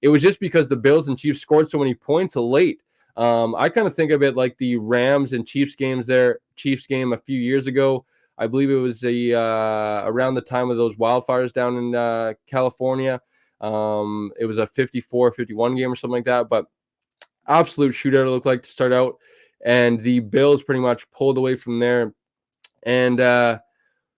It was just because the Bills and Chiefs scored so many points late. I kind of think of it like the Rams and Chiefs games there, Chiefs game a few years ago. I believe it was around the time of those wildfires down in California. It was a 54-51 game or something like that, but absolute shootout it looked like to start out. And the Bills pretty much pulled away from there. And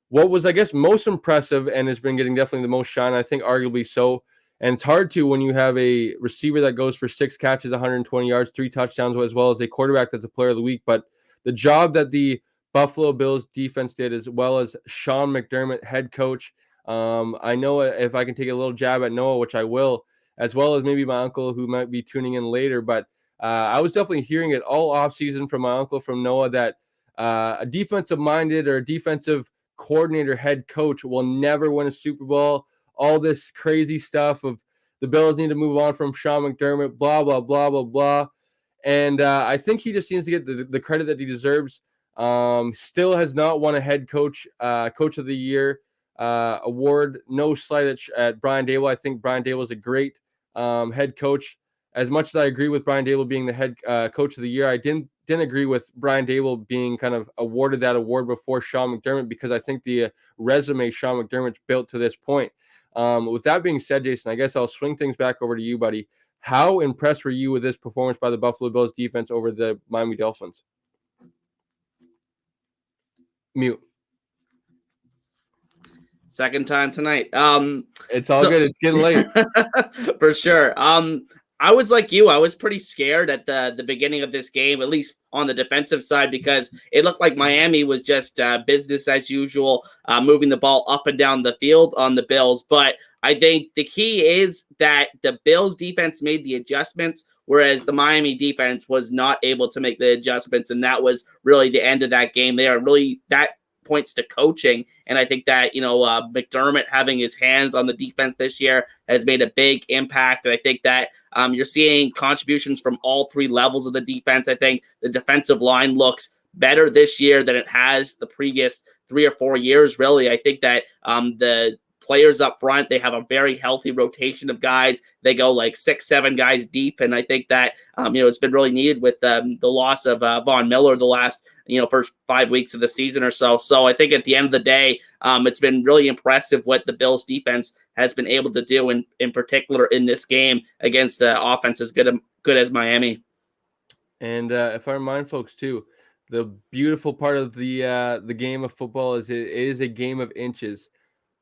what was, I guess, most impressive and has been getting definitely the most shine, I think arguably so. And it's hard to when you have a receiver that goes for 6 catches, 120 yards, 3 touchdowns, as well as a quarterback that's a player of the week. But the job that the Buffalo Bills defense did, as well as Sean McDermott, head coach. I know if I can take a little jab at Noah, which I will, as well as maybe my uncle who might be tuning in later. But I was definitely hearing it all offseason from my uncle, from Noah, that a defensive-minded or a defensive coordinator, head coach will never win a Super Bowl. All this crazy stuff of the Bills need to move on from Sean McDermott, blah, blah, blah, blah, blah. And I think he just needs to get the credit that he deserves. Still has not won a head coach, coach of the year award. No slight at Brian Daboll. I think Brian Daboll is a great head coach. As much as I agree with Brian Daboll being the head coach of the year, I didn't agree with Brian Daboll being kind of awarded that award before Sean McDermott, because I think the resume Sean McDermott's built to this point. With that being said, Jason, I guess I'll swing things back over to you, buddy. How impressed were you with this performance by the Buffalo Bills defense over the Miami Dolphins? Mute. Second time tonight. It's all good. It's getting late. For sure. I was like you. I was pretty scared at the beginning of this game, at least on the defensive side, because it looked like Miami was just business as usual, moving the ball up and down the field on the Bills. But I think the key is that the Bills defense made the adjustments, whereas the Miami defense was not able to make the adjustments. And that was really the end of that game. They are really, that points to coaching. And I think that, McDermott having his hands on the defense this year has made a big impact. And I think that you're seeing contributions from all 3 levels of the defense. I think the defensive line looks better this year than it has the previous 3 or 4 years, really. I think that the players up front, they have a very healthy rotation of guys. They go like 6-7 guys deep. And I think that, it's been really needed with the loss of Von Miller the last, first 5 weeks of the season or so. So I think at the end of the day, it's been really impressive what the Bills defense has been able to do in particular in this game against the offense as good as Miami. And if I remind folks too, the beautiful part of the game of football is it is a game of inches.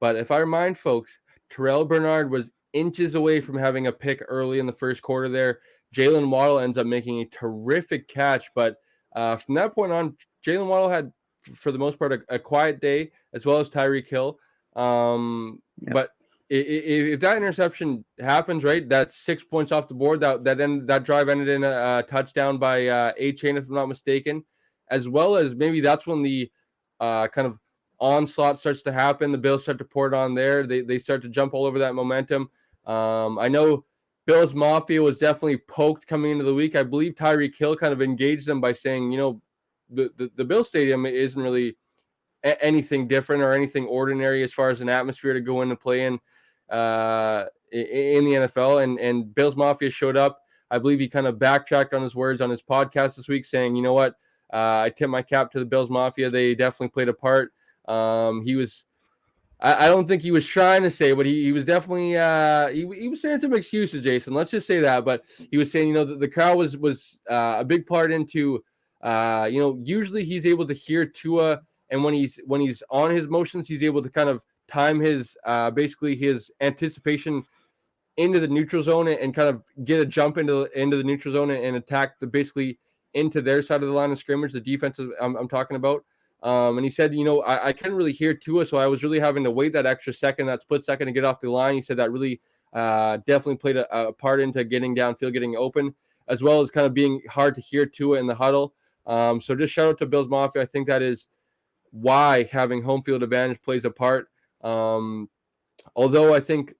But if I remind folks, Terrell Bernard was inches away from having a pick early in the first quarter there. Jalen Waddle ends up making a terrific catch. But from that point on, Jalen Waddle had, for the most part, a quiet day, as well as Tyreek Hill. But if that interception happens, right, that's 6 points off the board. That drive ended in a touchdown by A-Chain, if I'm not mistaken, as well as maybe that's when the kind of onslaught starts to happen. The Bills start to pour it on there. They start to jump all over that momentum. I know Bills Mafia was definitely poked coming into the week. I believe Tyreek Hill kind of engaged them by saying, the Bills Stadium isn't really anything different or anything ordinary as far as an atmosphere to go in and play in the NFL. And Bills Mafia showed up. I believe he kind of backtracked on his words on his podcast this week, saying, you know what, I tip my cap to the Bills Mafia. They definitely played a part. He was, I don't think he was trying to say, but he was definitely, he was saying some excuses, Jason. Let's just say that. But he was saying, the crowd was a big part into, usually he's able to hear Tua, and when he's on his motions, he's able to kind of time his, basically his anticipation into the neutral zone and kind of get a jump into the neutral zone and attack basically into their side of the line of scrimmage, the defense I'm talking about. And he said, I couldn't really hear Tua, so I was really having to wait that extra second, that split second to get off the line. He said that really definitely played a part into getting downfield, getting open, as well as kind of being hard to hear Tua in the huddle. So just shout out to Bills Mafia. I think that is why having home field advantage plays a part. Although I think,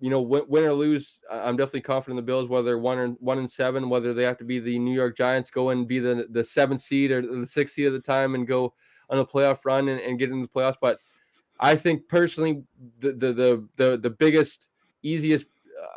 win or lose, I'm definitely confident in the Bills, whether they're 1-7, whether they have to be the New York Giants, go and be the 7th seed or the 6th seed at the time and go on a playoff run and get into the playoffs. But I think personally, the biggest, easiest,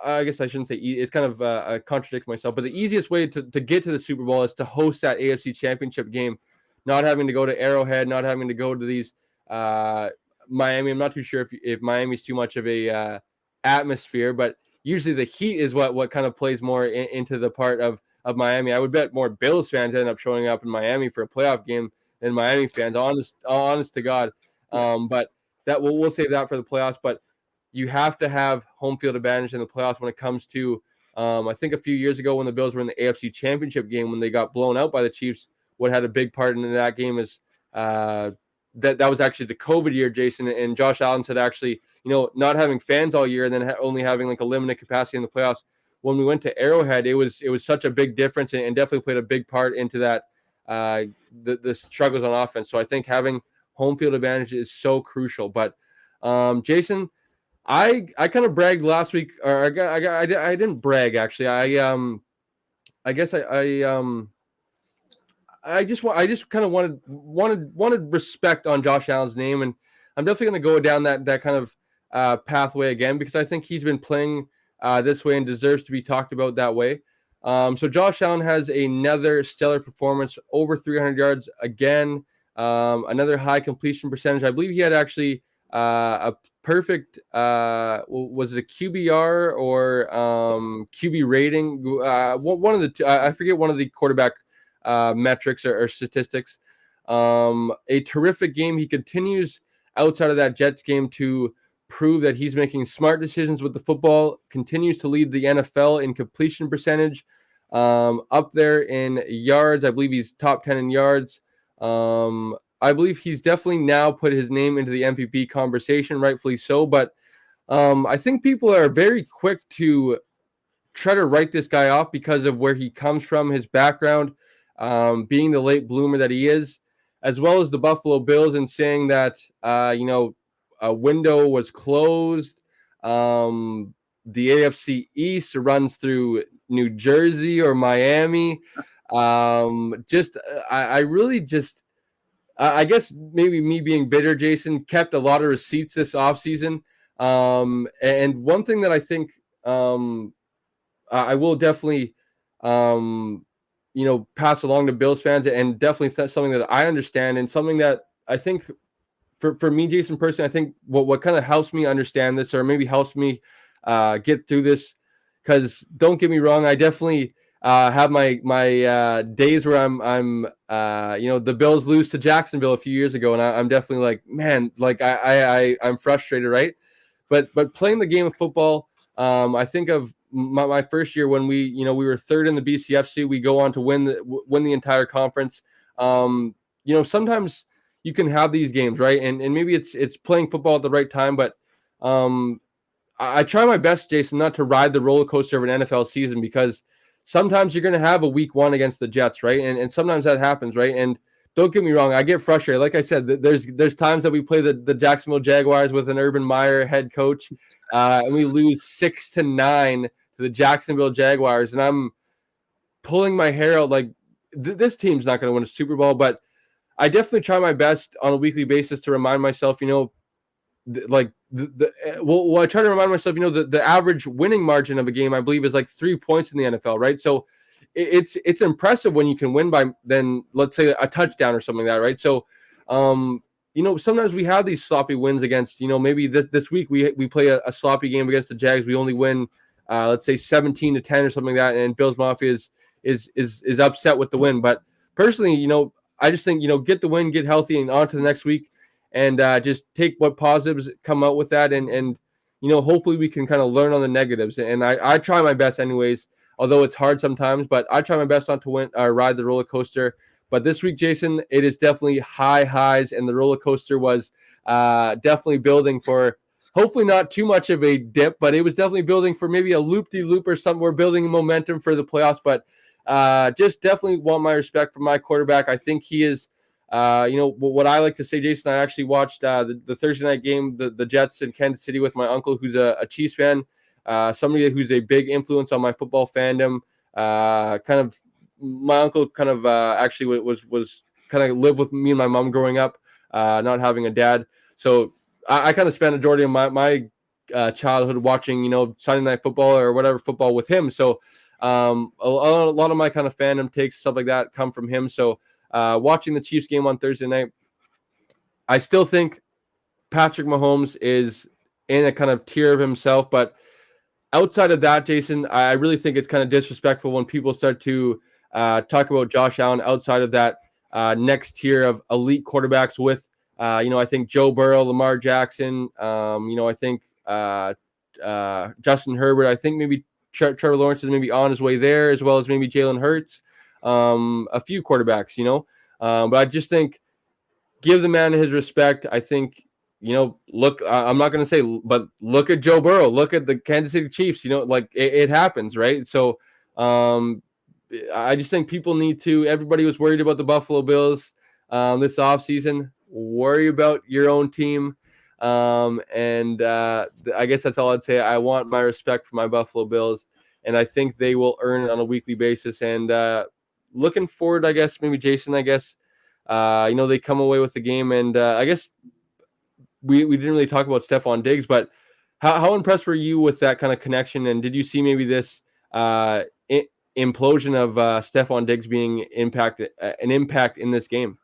I guess I shouldn't say it's kind of I contradict myself, but the easiest way to get to the Super Bowl is to host that AFC Championship game not having to go to Arrowhead, not having to go to these Miami. I'm not too sure if Miami's too much of a atmosphere, but usually the heat is what kind of plays more into the part of Miami. I would bet more Bills fans end up showing up in Miami for a playoff game than Miami fans. Honest to God. But that we'll save that for the playoffs. But you have to have home field advantage in the playoffs when it comes to. I think a few years ago when the Bills were in the AFC Championship game when they got blown out by the Chiefs, what had a big part in that game is that was actually the COVID year, Jason, and Josh Allen said actually, not having fans all year and then only having like a limited capacity in the playoffs. When we went to Arrowhead, it was such a big difference and definitely played a big part into that the struggles on offense. So I think having home field advantage is so crucial. But Jason, I kind of bragged last week, or I didn't brag actually. I guess I just kind of wanted respect on Josh Allen's name, and I'm definitely going to go down that kind of pathway again because I think he's been playing this way and deserves to be talked about that way. So Josh Allen has another stellar performance, over 300 yards again, another high completion percentage. I believe he had actually a perfect was it a QBR or QB rating? One of the two, I forget one of the quarterback metrics or statistics. A terrific game. He continues outside of that Jets game to prove that he's making smart decisions with the football, continues to lead the NFL in completion percentage, up there in yards. I believe he's top 10 in yards. I believe he's definitely now put his name into the MVP conversation, rightfully so. But I think people are very quick to try to write this guy off because of where he comes from, his background, being the late bloomer that he is, as well as the Buffalo Bills, and saying that, a window was closed. The AFC East runs through New Jersey or Miami. I really just, I guess maybe me being bitter, Jason, kept a lot of receipts this offseason. And one thing that I think I will definitely, pass along to Bills fans, and definitely something that I understand, and something that I think for me, Jason, personally, I think what kind of helps me understand this, or maybe helps me get through this, because don't get me wrong, I definitely have my days where I'm the Bills lose to Jacksonville a few years ago, and I'm definitely like, man, like I'm frustrated, right? But playing the game of football, I think of my first year when we were third in the BCFC, we go on to win the entire conference. Sometimes you can have these games, right? And maybe it's playing football at the right time, but I try my best, Jason, not to ride the roller coaster of an NFL season, because sometimes you're going to have a week one against the Jets, right? And sometimes that happens, right? And don't get me wrong, I get frustrated. Like I said, there's times that we play the Jacksonville Jaguars with an Urban Meyer head coach, and we lose 6-9 to the Jacksonville Jaguars, and I'm pulling my hair out like this team's not going to win a Super Bowl. But I definitely try my best on a weekly basis to remind myself, I try to remind myself, the average winning margin of a game, I believe, is like 3 points in the NFL, right? So it's impressive when you can win by, then let's say, a touchdown or something like that, right? So, sometimes we have these sloppy wins against, maybe this week we play a sloppy game against the Jags. We only win, let's say 17-10 or something like that, and Bills Mafia is upset with the win. But personally, I just think, get the win, get healthy, and on to the next week, and just take what positives come out with that, and hopefully we can kind of learn on the negatives. And I try my best anyways, although it's hard sometimes, but I try my best not to ride the roller coaster. But this week, Jason, it is definitely high highs, and the roller coaster was definitely building for, hopefully not too much of a dip, but it was definitely building for maybe a loop-de-loop or something. We're building momentum for the playoffs, but just definitely want my respect for my quarterback. I think he is, what I like to say, Jason, I actually watched the Thursday night game, the Jets in Kansas City, with my uncle, who's a Chiefs fan, somebody who's a big influence on my football fandom. My uncle kind of actually was kind of lived with me and my mom growing up, not having a dad. So I kind of spent a majority of my childhood watching, Sunday Night Football or whatever football with him. So a lot of my kind of fandom takes, stuff like that, come from him. So watching the Chiefs game on Thursday night, I still think Patrick Mahomes is in a kind of tier of himself, but outside of that, Jason, I really think it's kind of disrespectful when people start to talk about Josh Allen outside of that next tier of elite quarterbacks with, I think Joe Burrow, Lamar Jackson, I think Justin Herbert. I think maybe Trevor Lawrence is maybe on his way there, as well as maybe Jalen Hurts, a few quarterbacks, but I just think give the man his respect. I think, look, I'm not going to say, but look at Joe Burrow, look at the Kansas City Chiefs, it happens, right? So I just think people need to, everybody was worried about the Buffalo Bills this offseason. Worry about your own team. I guess that's all I'd say. I want my respect for my Buffalo Bills, and I think they will earn it on a weekly basis. And looking forward, I guess, maybe Jason, they come away with the game. And I guess we didn't really talk about Stephon Diggs, but how impressed were you with that kind of connection? And did you see maybe this implosion of Stephon Diggs being an impact in this game?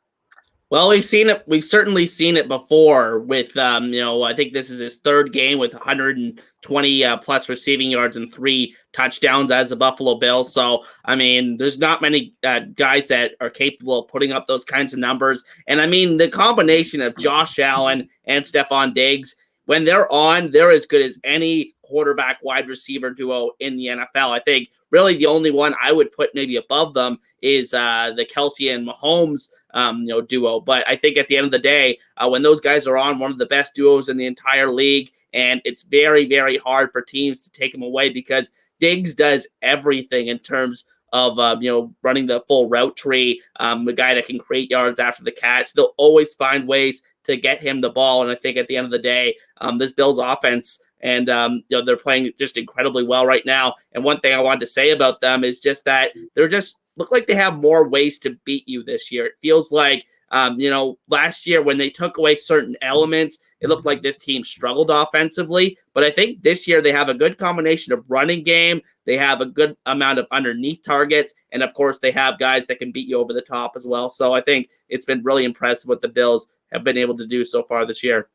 Well, we've seen it. We've certainly seen it before with, I think this is his third game with 120 plus receiving yards and 3 touchdowns as a Buffalo Bill. So, I mean, there's not many guys that are capable of putting up those kinds of numbers. And I mean, the combination of Josh Allen and Stephon Diggs, when they're on, they're as good as any quarterback wide receiver duo in the NFL. I think really the only one I would put maybe above them is the Kelsey and Mahomes duo. But I think at the end of the day, when those guys are on, one of the best duos in the entire league, and it's very, very hard for teams to take them away because Diggs does everything in terms of running the full route tree, the guy that can create yards after the catch. They'll always find ways to get him the ball. And I think at the end of the day, this Bills offense, and they're playing just incredibly well right now. And one thing I wanted to say about them is just that they're just look like they have more ways to beat you this year. It feels like last year when they took away certain elements, it looked like this team struggled offensively. But I think this year they have a good combination of running game. They have a good amount of underneath targets. And of course, they have guys that can beat you over the top as well. So I think it's been really impressive what the Bills have been able to do so far this year.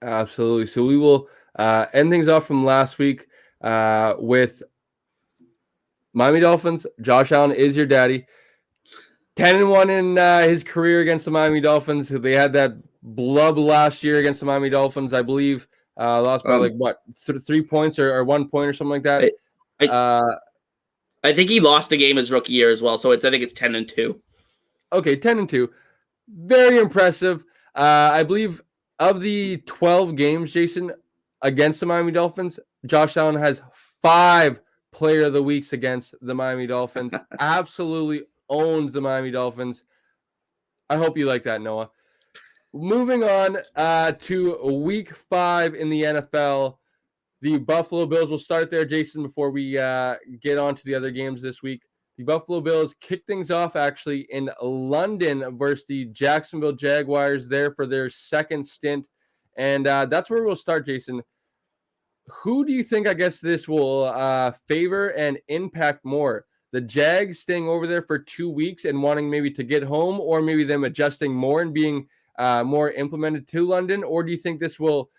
Absolutely. So we will end things off from last week with Miami Dolphins. Josh Allen is your daddy. 10-1 in his career against the Miami Dolphins. They had that blub last year against the Miami Dolphins, I believe. Lost by 3 points or 1 point or something like that. I think he lost a game his rookie year as well. So I think it's 10-2. Okay, 10-2. Very impressive. I believe of the 12 games, Jason, against the Miami Dolphins, Josh Allen has 5 Player of the Weeks against the Miami Dolphins. Absolutely owns the Miami Dolphins. I hope you like that, Noah. Moving on to week 5 in the NFL. The Buffalo Bills will start there, Jason, before we get on to the other games this week. The Buffalo Bills kick things off actually in London versus the Jacksonville Jaguars there for their second stint. And that's where we'll start, Jason. Who do you think, I guess, this will favor and impact more? The Jags staying over there for 2 weeks and wanting maybe to get home, or maybe them adjusting more and being more implemented to London? Or do you think this will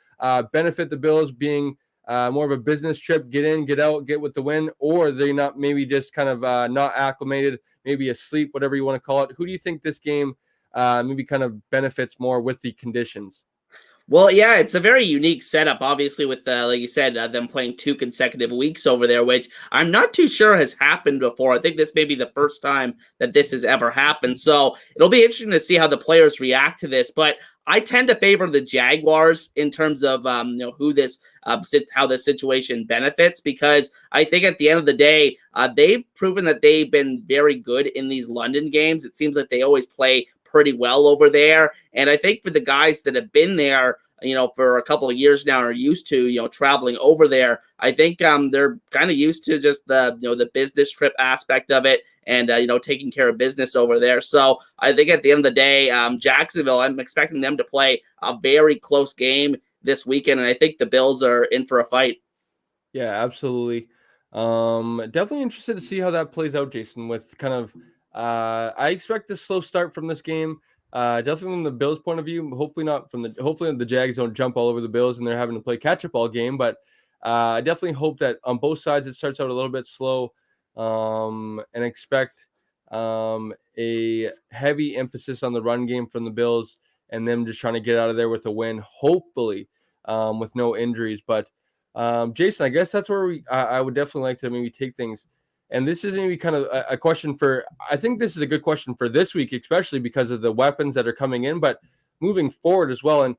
benefit the Bills being more of a business trip, get in, get out, get with the win? Or they're not, maybe just kind of not acclimated, maybe asleep, whatever you want to call it? Who do you think this game maybe kind of benefits more with the conditions? Well, yeah, it's a very unique setup, obviously, with, like you said, them playing 2 consecutive weeks over there, which I'm not too sure has happened before. I think this may be the first time that this has ever happened. So it'll be interesting to see how the players react to this. But I tend to favor the Jaguars in terms of who this how this situation benefits, because I think at the end of the day, they've proven that they've been very good in these London games. It seems like they always play pretty well over there. And I think for the guys that have been there, for a couple of years now, are used to, traveling over there, I think they're kind of used to just the business trip aspect of it and, taking care of business over there. So I think at the end of the day, Jacksonville, I'm expecting them to play a very close game this weekend. And I think the Bills are in for a fight. Yeah, absolutely. Definitely interested to see how that plays out, Jason, with kind of I expect a slow start from this game. Definitely from the Bills' point of view. Hopefully the Jags don't jump all over the Bills and they're having to play catch up all game. But I definitely hope that on both sides it starts out a little bit slow, and expect a heavy emphasis on the run game from the Bills and them just trying to get out of there with a win, hopefully, with no injuries. But Jason, I guess that's where I would definitely like to maybe take things. And this is maybe kind of a question I think this is a good question for this week, especially because of the weapons that are coming in, but moving forward as well. And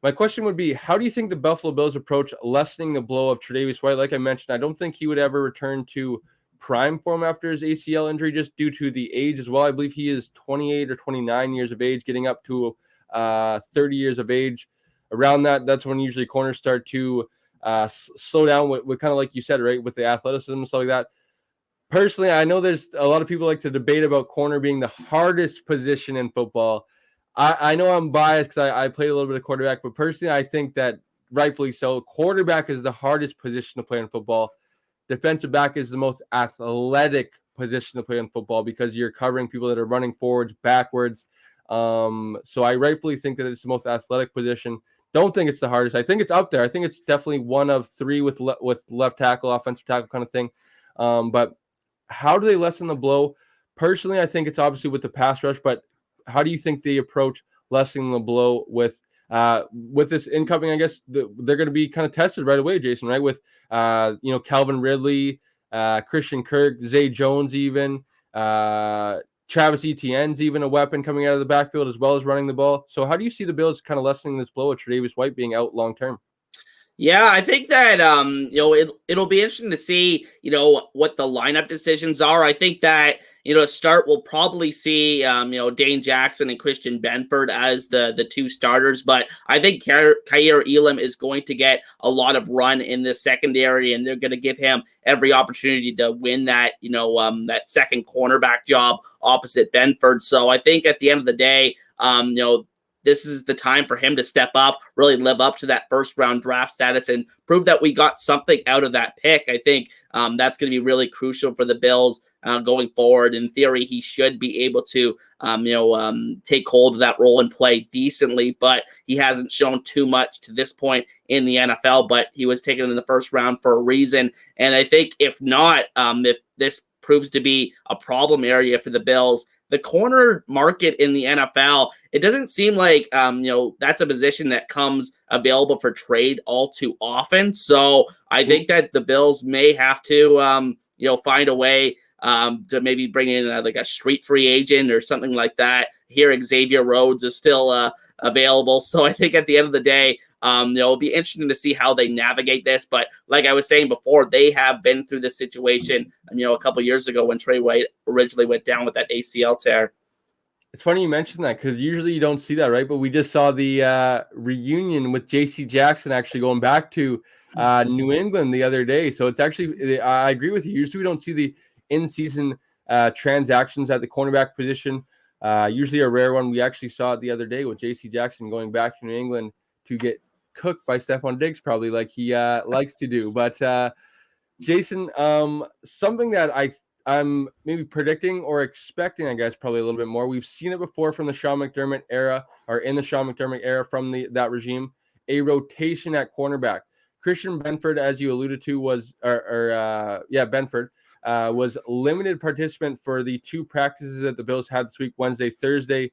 my question would be, how do you think the Buffalo Bills approach lessening the blow of Tre'Davious White? Like I mentioned, I don't think he would ever return to prime form after his ACL injury, just due to the age as well. I believe he is 28 or 29 years of age, getting up to 30 years of age. Around that's when usually corners start to slow down with kind of like you said, right, with the athleticism and stuff like that. Personally, I know there's a lot of people like to debate about corner being the hardest position in football. I know I'm biased because I played a little bit of quarterback, but personally, I think that rightfully so. Quarterback is the hardest position to play in football. Defensive back is the most athletic position to play in football because you're covering people that are running forwards, backwards. So I rightfully think that it's the most athletic position. Don't think it's the hardest. I think it's up there. I think it's definitely one of three with left tackle, offensive tackle kind of thing. But how do they lessen the blow? Personally, I think it's obviously with the pass rush, but how do you think they approach lessening the blow with this incoming? I guess they're going to be kind of tested right away, Jason, right? With Calvin Ridley, Christian Kirk, Zay Jones, even Travis Etienne's even a weapon coming out of the backfield as well as running the ball. So how do you see the Bills kind of lessening this blow with Tre'Davious White being out long term? Yeah, I think that it'll be interesting to see what the lineup decisions are. I think that to start we'll probably see Dane Jackson and Christian Benford as the two starters, but I think Kaiir Elam is going to get a lot of run in this secondary, and they're going to give him every opportunity to win that that second cornerback job opposite Benford. So I think at the end of the day, this is the time for him to step up, really live up to that first round draft status and prove that we got something out of that pick. I think that's going to be really crucial for the Bills going forward. In theory, he should be able to, take hold of that role and play decently, but he hasn't shown too much to this point in the NFL, but he was taken in the first round for a reason. And I think if not, if this proves to be a problem area for the Bills, the corner market in the NFL, it doesn't seem like, that's a position that comes available for trade all too often. So I think that the Bills may have to, find a way to maybe bring in like a street free agent or something like that. Here, Xavier Rhodes is still available. So I think at the end of the day, it'll be interesting to see how they navigate this. But like I was saying before, they have been through this situation, a couple years ago when Trey White originally went down with that ACL tear. It's funny you mentioned that because usually you don't see that, right? But we just saw the reunion with J.C. Jackson actually going back to New England the other day. So it's actually, I agree with you. Usually we don't see the in-season transactions at the cornerback position. Usually a rare one. We actually saw it the other day with J.C. Jackson going back to New England to get cooked by Stephon Diggs, probably like he likes to do. But Jason, something that I'm maybe predicting or expecting, I guess, probably a little bit more. We've seen it before from the Sean McDermott era, or in the Sean McDermott era from that regime, a rotation at cornerback. Christian Benford, as you alluded to, was Benford was limited participant for the two practices that the Bills had this week, Wednesday, Thursday,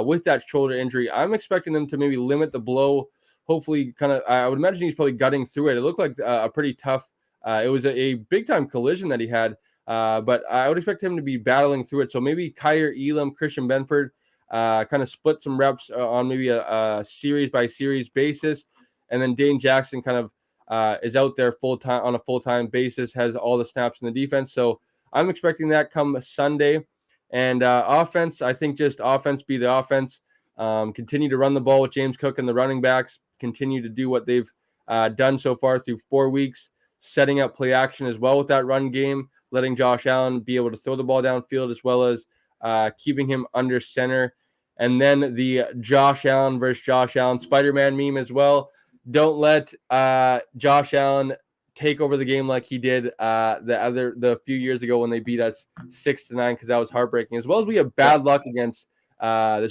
with that shoulder injury. I'm expecting them to maybe limit the blow. Hopefully, I would imagine he's probably gutting through it. It looked like a pretty tough. It was a big time collision that he had. But I would expect him to be battling through it. So maybe Kaiir Elam, Christian Benford, kind of split some reps on maybe a series by series basis. And then Dane Jackson kind of is out there on a full-time basis, has all the snaps in the defense. So I'm expecting that come Sunday. And offense, I think just offense be the offense. Continue to run the ball with James Cook and the running backs. Continue to do what they've done so far through 4 weeks, setting up play action as well with that run game, letting Josh Allen be able to throw the ball downfield as well as keeping him under center. And then the Josh Allen versus Josh Allen Spider-Man meme as well. Don't let Josh Allen take over the game like he did the few years ago when they beat us 6-9, because that was heartbreaking. As well as we have bad luck against the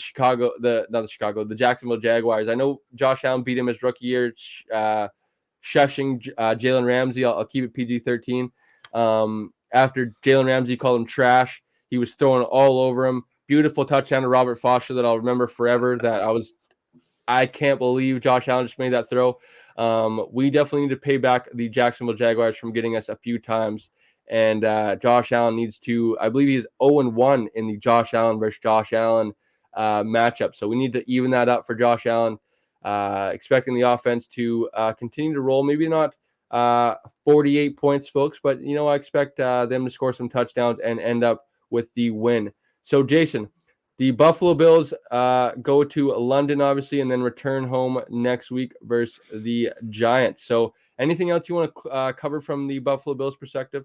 Jacksonville Jaguars. I know Josh Allen beat him his rookie year, shushing Jalen Ramsey. I'll keep it PG-13. After Jalen Ramsey called him trash, he was throwing all over him. Beautiful touchdown to Robert Foster that I'll remember forever. I can't believe Josh Allen just made that throw. We definitely need to pay back the Jacksonville Jaguars from getting us a few times. And Josh Allen needs to, I believe he's 0-1 in the Josh Allen versus Josh Allen matchup. So we need to even that up for Josh Allen. Expecting the offense to continue to roll. Maybe not 48 points, folks, but, I expect them to score some touchdowns and end up with the win. So, Jason, the Buffalo Bills go to London, obviously, and then return home next week versus the Giants. So anything else you want to cover from the Buffalo Bills perspective?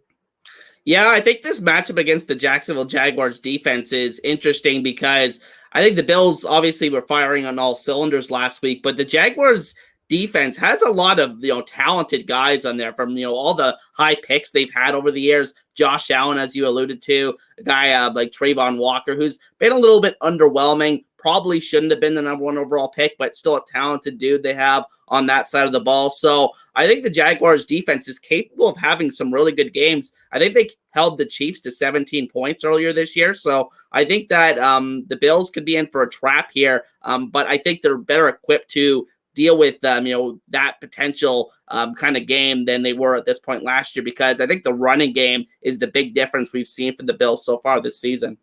Yeah, I think this matchup against the Jacksonville Jaguars defense is interesting because I think the Bills obviously were firing on all cylinders last week, but the Jaguars defense has a lot of talented guys on there from all the high picks they've had over the years. Josh Allen, as you alluded to, a guy like Trayvon Walker, who's been a little bit underwhelming. Probably shouldn't have been the number 1 overall pick, but still a talented dude they have on that side of the ball. So I think the Jaguars defense is capable of having some really good games. I think they held the Chiefs to 17 points earlier this year. So I think that the Bills could be in for a trap here. But I think they're better equipped to deal with that potential kind of game than they were at this point last year, because I think the running game is the big difference we've seen for the Bills so far this season.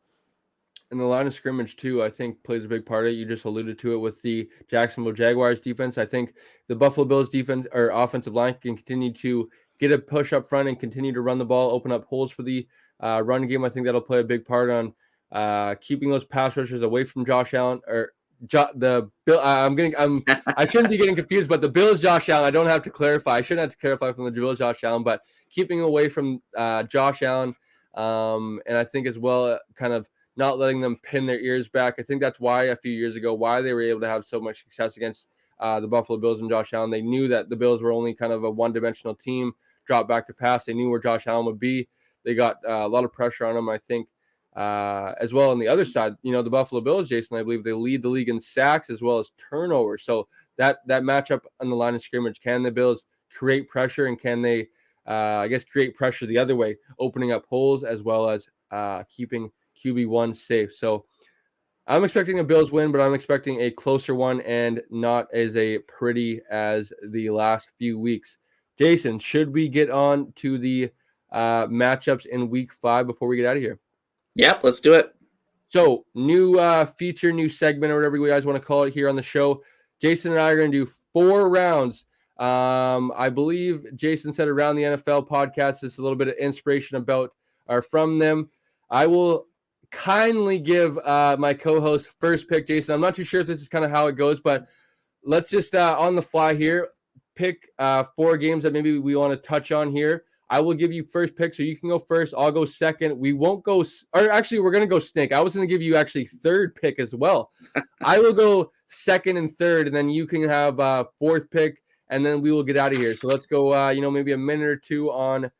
And the line of scrimmage, too, I think plays a big part of it. You just alluded to it with the Jacksonville Jaguars defense. I think the Buffalo Bills defense or offensive line can continue to get a push up front and continue to run the ball, open up holes for the run game. I think that'll play a big part on keeping those pass rushers away from Josh Allen or I shouldn't be getting confused, but the Bills Josh Allen, I don't have to clarify. I shouldn't have to clarify from the Bills Josh Allen, but keeping away from Josh Allen. And I think as well, kind of not letting them pin their ears back. I think that's why a few years ago, why they were able to have so much success against the Buffalo Bills and Josh Allen. They knew that the Bills were only kind of a one-dimensional team, drop back to pass. They knew where Josh Allen would be. They got a lot of pressure on him, I think. As well on the other side, the Buffalo Bills, Jason, I believe they lead the league in sacks as well as turnovers. So that matchup on the line of scrimmage, can the Bills create pressure, and can they, create pressure the other way, opening up holes as well as keeping QB1 safe. So I'm expecting a Bills win, but I'm expecting a closer one and not as a pretty as the last few weeks. Jason, should we get on to the matchups in week 5 before we get out of here? Yep, let's do it. So new feature, new segment, or whatever you guys want to call it here on the show. Jason and I are going to do 4 rounds. I believe Jason said around the NFL podcast, it's a little bit of inspiration about or from them. I will kindly give my co-host first pick, Jason. I'm not too sure if this is kind of how it goes, but let's just on the fly here, pick 4 games that maybe we want to touch on here. I will give you first pick, so you can go first. I'll go second. We won't go – or actually, we're going to go snake. I was going to give you actually third pick as well. I will go second and third, and then you can have fourth pick, and then we will get out of here. So let's go, maybe a minute or two on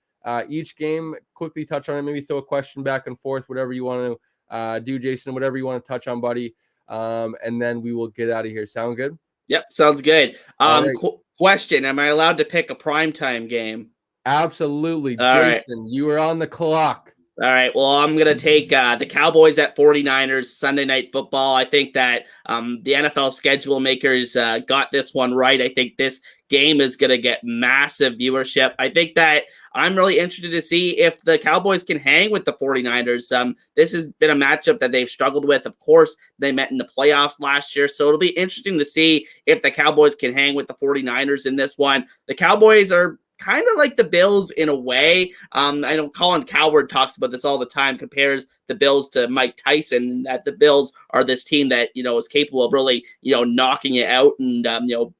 each game. Quickly touch on it. Maybe throw a question back and forth, whatever you want to do, Jason, whatever you want to touch on, buddy. And then we will get out of here. Sound good? Yep, sounds good. Right. Question, am I allowed to pick a primetime game? Absolutely. All Jason, you are on the clock. All right, well, I'm going to take the Cowboys at 49ers, Sunday Night Football. I think that the NFL schedule makers got this one right. I think this game is going to get massive viewership. I think that I'm really interested to see if the Cowboys can hang with the 49ers. This has been a matchup that they've struggled with. Of course, they met in the playoffs last year, so it'll be interesting to see if the Cowboys can hang with the 49ers in this one. The Cowboys are kind of like the Bills in a way. I know Colin Cowherd talks about this all the time, compares the Bills to Mike Tyson, that the Bills are this team that, is capable of really, knocking it out and,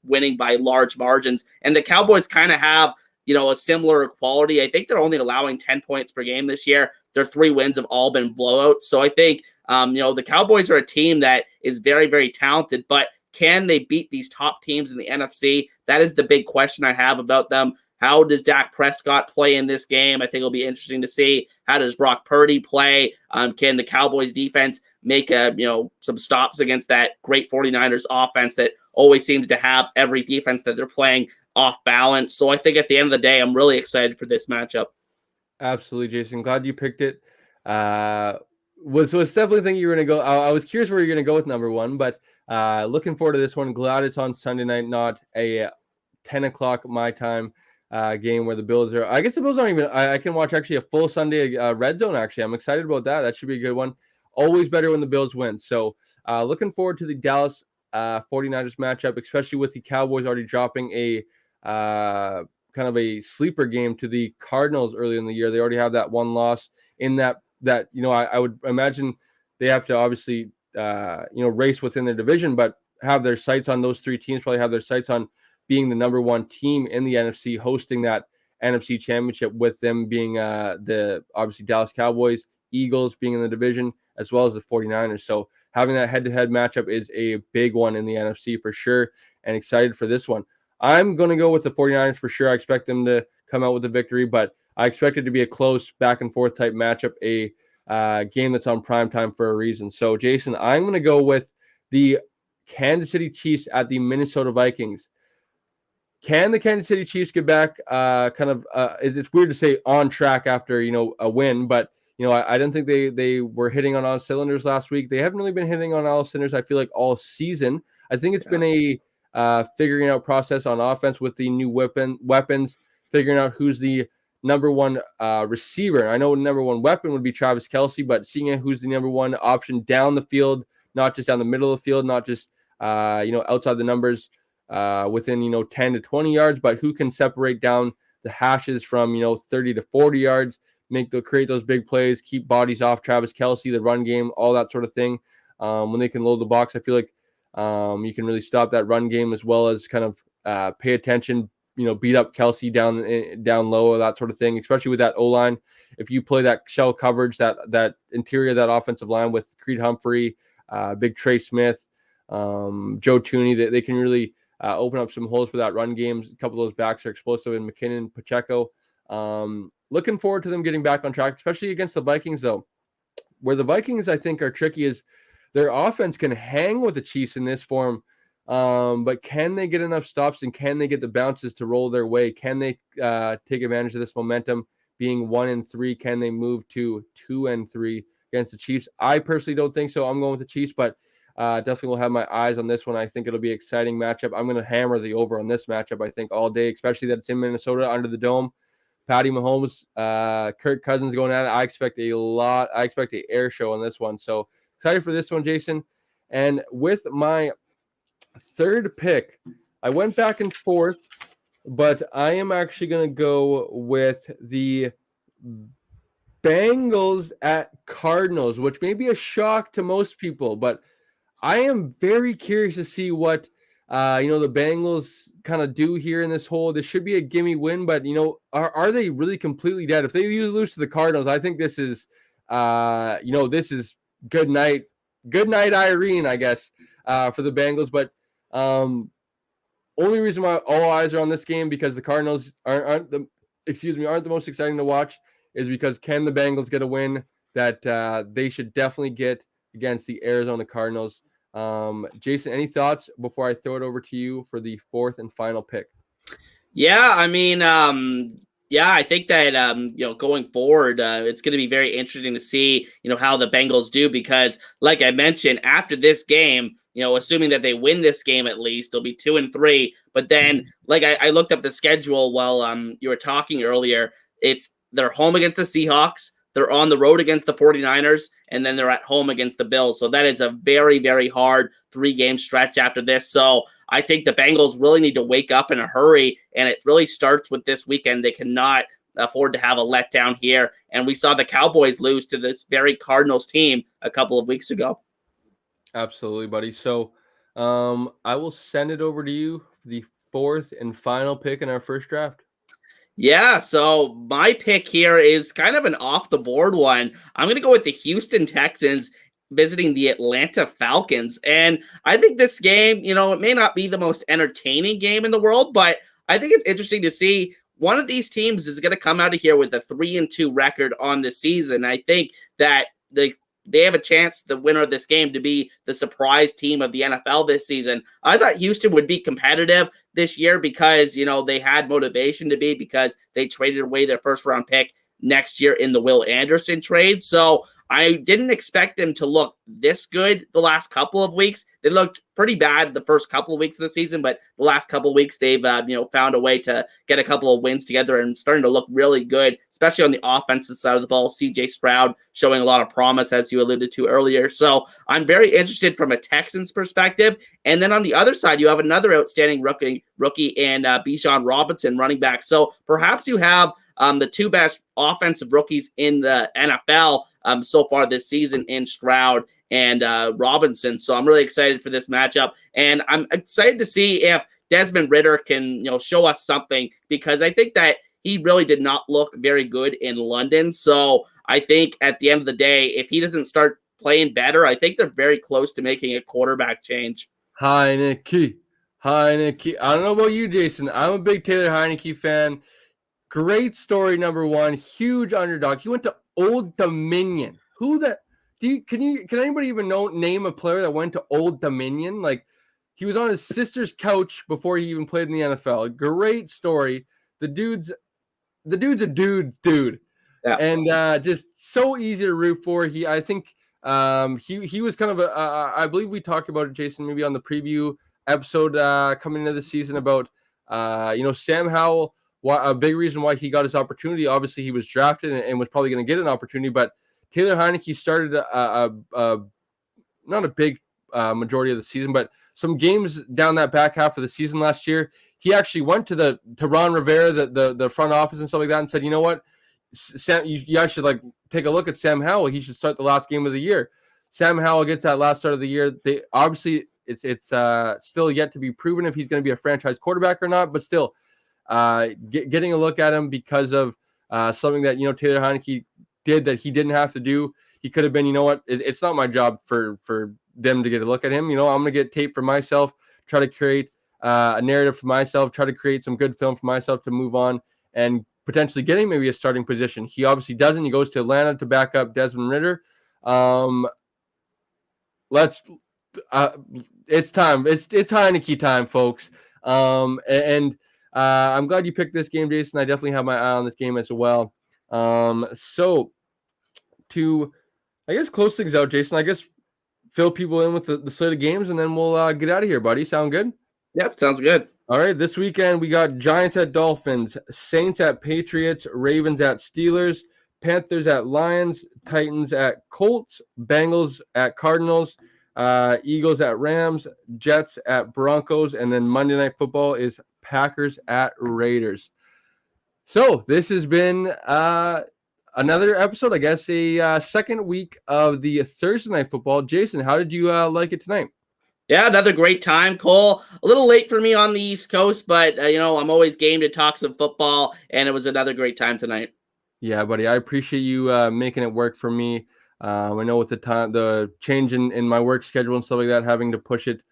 winning by large margins. And the Cowboys kind of have, a similar quality. I think they're only allowing 10 points per game this year. Their 3 wins have all been blowouts. So I think, the Cowboys are a team that is very, very talented, but can they beat these top teams in the NFC? That is the big question I have about them. how does Dak Prescott play in this game? I think it'll be interesting to see. How does Brock Purdy play? Can the Cowboys defense make some stops against that great 49ers offense that always seems to have every defense that they're playing off balance? So I think at the end of the day, I'm really excited for this matchup. Absolutely, Jason. Glad you picked it. Was definitely thinking you were going to go. I was curious where you're going to go with number one, but looking forward to this one. Glad it's on Sunday night, not a 10 o'clock my time game where the Bills are. I guess the Bills aren't even. I can watch actually a full Sunday red zone. Actually, I'm excited about that. That should be a good one. Always better when the Bills win. So looking forward to the Dallas 49ers matchup, especially with the Cowboys already dropping a kind of a sleeper game to the Cardinals early in the year. They already have that one loss in that I would imagine they have to obviously race within their division, but have their sights on those three teams, probably have their sights on being the number one team in the NFC, hosting that NFC championship, with them being the obviously Dallas Cowboys, Eagles being in the division, as well as the 49ers. So having that head-to-head matchup is a big one in the NFC for sure, and excited for this one. I'm going to go with the 49ers for sure. I expect them to come out with a victory, but I expect it to be a close back-and-forth type matchup, a game that's on prime time for a reason. So, Jason, I'm going to go with the Kansas City Chiefs at the Minnesota Vikings. Can the Kansas City Chiefs get back it's weird to say on track after, a win, but, I don't think they were hitting on all cylinders last week. They haven't really been hitting on all cylinders, I feel like, all season. I think it's been a figuring out process on offense with the new weapons, figuring out who's the number one receiver. I know number one weapon would be Travis Kelce, but seeing who's the number one option down the field, not just down the middle of the field, not just outside the numbers within 10 to 20 yards, but who can separate down the hashes from 30 to 40 yards, create those big plays, keep bodies off Travis Kelce, the run game, all that sort of thing. When they can load the box, I feel like you can really stop that run game, as well as kind of pay attention, beat up Kelce down low, that sort of thing, especially with that O-line. If you play that shell coverage, that interior of that offensive line with Creed Humphrey, big Trey Smith, Joe Tooney, they can really open up some holes for that run game. A couple of those backs are explosive in McKinnon, Pacheco. Looking forward to them getting back on track, especially against the Vikings, though. Where the Vikings, I think, are tricky is their offense can hang with the Chiefs in this form, but can they get enough stops, and can they get the bounces to roll their way? Can they take advantage of this momentum being 1-3? Can they move to 2-3 against the Chiefs? I personally don't think so. I'm going with the Chiefs, but definitely will have my eyes on this one. I think it'll be an exciting matchup. I'm going to hammer the over on this matchup, I think, all day, especially that it's in Minnesota under the dome. Patty Mahomes, Kirk Cousins going at it. I expect an air show on this one. So excited for this one, Jason. And with my third pick, I went back and forth, but I am actually going to go with the Bengals at Cardinals, which may be a shock to most people, but I am very curious to see what the Bengals kind of do here in this hole. This should be a gimme win, but are they really completely dead? If they lose to the Cardinals, I think this is this is good night Irene, I guess, for the Bengals. But only reason why all eyes are on this game, because the Cardinals aren't the most exciting to watch, is because can the Bengals get a win that they should definitely get against the Arizona Cardinals? Jason, any thoughts before I throw it over to you for the fourth and final pick? Yeah, I mean, I think that going forward, it's going to be very interesting to see how the Bengals do, because, like I mentioned, after this game, assuming that they win this game, at least they'll be 2-3. But then, like I looked up the schedule while you were talking earlier. They're home against the Seahawks. They're on the road against the 49ers, and then they're at home against the Bills. So that is a very, very hard 3-game stretch after this. So I think the Bengals really need to wake up in a hurry, and it really starts with this weekend. They cannot afford to have a letdown here. And we saw the Cowboys lose to this very Cardinals team a couple of weeks ago. Absolutely, buddy. So I will send it over to you for the fourth and final pick in our first draft. Yeah, so my pick here is kind of an off-the-board one. I'm going to go with the Houston Texans visiting the Atlanta Falcons. And I think this game, it may not be the most entertaining game in the world, but I think it's interesting to see one of these teams is going to come out of here with a 3-2 record on the season. I think that they have a chance, the winner of this game, to be the surprise team of the NFL this season. I thought Houston would be competitive this year because, they had motivation to be, because they traded away their first round pick next year in the Will Anderson trade. So I didn't expect them to look this good the last couple of weeks. They looked pretty bad the first couple of weeks of the season, but the last couple of weeks they've found a way to get a couple of wins together and starting to look really good, especially on the offensive side of the ball. CJ Stroud showing a lot of promise, as you alluded to earlier. So I'm very interested from a Texans perspective. And then on the other side, you have another outstanding rookie in Bijan Robinson, running back. So perhaps you have the two best offensive rookies in the NFL so far this season in Stroud and Robinson. So I'm really excited for this matchup. And I'm excited to see if Desmond Ridder can, show us something, because I think that he really did not look very good in London. So I think at the end of the day, if he doesn't start playing better, I think they're very close to making a quarterback change. Heineke. I don't know about you, Jason. I'm a big Taylor Heineke fan. Great story, number one. Huge underdog. He went to Old Dominion. Can anybody even name a player that went to Old Dominion? Like, he was on his sister's couch before he even played in the NFL. Great story. The dude's a dude. Yeah. And just so easy to root for. I think he was kind of I believe we talked about it, Jason, maybe on the preview episode coming into the season about Sam Howell. A big reason why he got his opportunity. Obviously, he was drafted and was probably going to get an opportunity. But Taylor Heineke started not a big majority of the season, but some games down that back half of the season last year. He actually went to Ron Rivera, the front office and stuff like that, and said, "You know what, Sam, you guys should take a look at Sam Howell. He should start the last game of the year." Sam Howell gets that last start of the year. They obviously it's still yet to be proven if he's going to be a franchise quarterback or not, but still. Getting a look at him because of something that Taylor Heineke did that he didn't have to do. He could have been, it's not my job for them to get a look at him. I'm going to get tape for myself, try to create a narrative for myself, try to create some good film for myself to move on and potentially getting maybe a starting position. He obviously doesn't. He goes to Atlanta to back up Desmond Ridder. It's time. It's Heineke time, folks. I'm glad you picked this game, Jason. I definitely have my eye on this game as well. So to, I guess, close things out, Jason, I guess fill people in with the slate of games, and then we'll get out of here, buddy. Sound good? Yep, sounds good. All right, this weekend we got Giants at Dolphins, Saints at Patriots, Ravens at Steelers, Panthers at Lions, Titans at Colts, Bengals at Cardinals, Eagles at Rams, Jets at Broncos, and then Monday Night Football is Packers at Raiders. So this has been another episode, I guess, a second week of the Thursday Night Football. Jason, how did you like it tonight? Yeah, another great time, Cole. A little late for me on the East Coast, but, I'm always game to talk some football, and it was another great time tonight. Yeah, buddy, I appreciate you making it work for me. I know with the change in my work schedule and stuff like that, having to push it,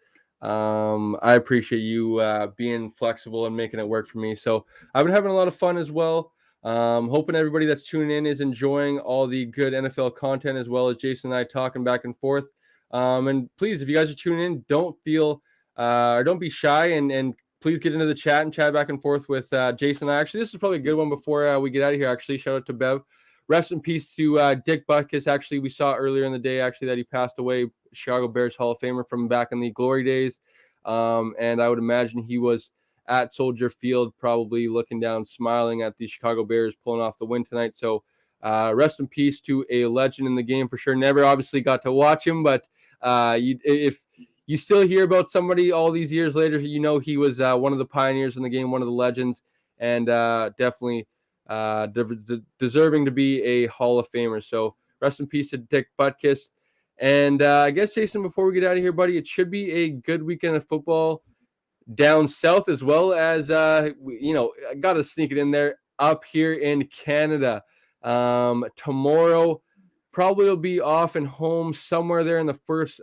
I appreciate you being flexible and making it work for me. So I've been having a lot of fun as well. Hoping everybody that's tuning in is enjoying all the good NFL content, as well as Jason and I talking back and forth. And please, if you guys are tuning in, don't be shy and please get into the chat and chat back and forth with Jason and I. Actually, this is probably a good one before we get out of here. Actually, shout out to Bev. Rest in peace to Dick Butkus. Actually, we saw earlier in the day that he passed away. Chicago Bears Hall of Famer from back in the glory days. And I would imagine he was at Soldier Field, probably looking down, smiling at the Chicago Bears pulling off the win tonight. So rest in peace to a legend in the game for sure. Never obviously got to watch him, but if you still hear about somebody all these years later, he was one of the pioneers in the game, one of the legends, and definitely deserving to be a Hall of Famer. So rest in peace to Dick Butkus. And I guess, Jason, before we get out of here, buddy, it should be a good weekend of football down south, as well as, I got to sneak it in there, up here in Canada. Tomorrow probably will be off and home somewhere there in the first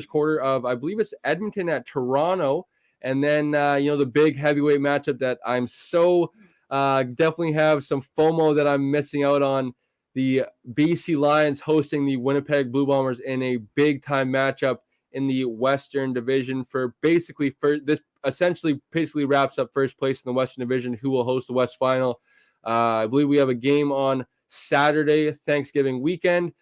quarter of, I believe it's Edmonton at Toronto. And then, the big heavyweight matchup that I'm so Definitely have some FOMO that I'm missing out on. The BC Lions hosting the Winnipeg Blue Bombers in a big-time matchup in the Western Division for this essentially basically wraps up first place in the Western Division, who will host the West Final. I believe we have a game on Saturday, Thanksgiving weekend.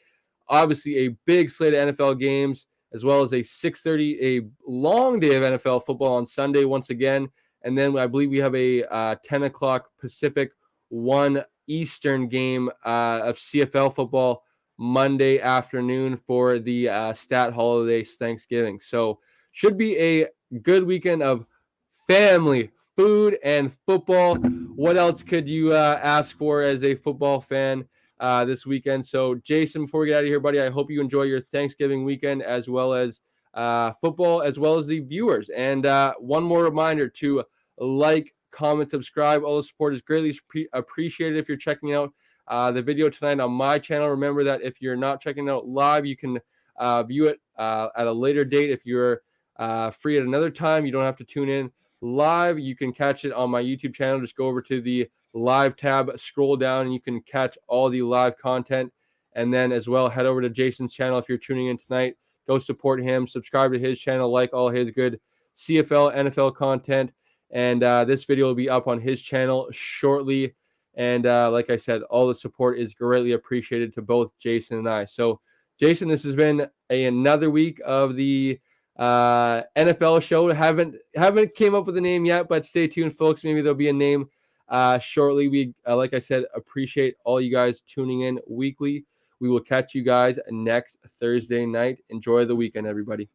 Obviously, a big slate of NFL games, as well as a 6:30, a long day of NFL football on Sunday once again. And then I believe we have a 10 o'clock Pacific, 1 Eastern game of CFL football Monday afternoon for the stat holidays Thanksgiving. So should be a good weekend of family, food, and football. What else could you ask for as a football fan this weekend? So, Jason, before we get out of here, buddy, I hope you enjoy your Thanksgiving weekend as well as football, as well as the viewers. And one more reminder to like, comment, subscribe. All the support is greatly appreciated if you're checking out the video tonight on my channel. Remember that if you're not checking it out live, you can view it at a later date. If you're free at another time, you don't have to tune in live. You can catch it on my YouTube channel. Just go over to the live tab, scroll down, and you can catch all the live content. And then as well, head over to Jason's channel if you're tuning in tonight. Go support him, subscribe to his channel, like all his good CFL, NFL content. And this video will be up on his channel shortly. And like I said, all the support is greatly appreciated to both Jason and I. So, Jason, this has been another week of the NFL show. Haven't came up with a name yet, but stay tuned, folks. Maybe there'll be a name shortly. We like I said, appreciate all you guys tuning in weekly. We will catch you guys next Thursday night. Enjoy the weekend, everybody.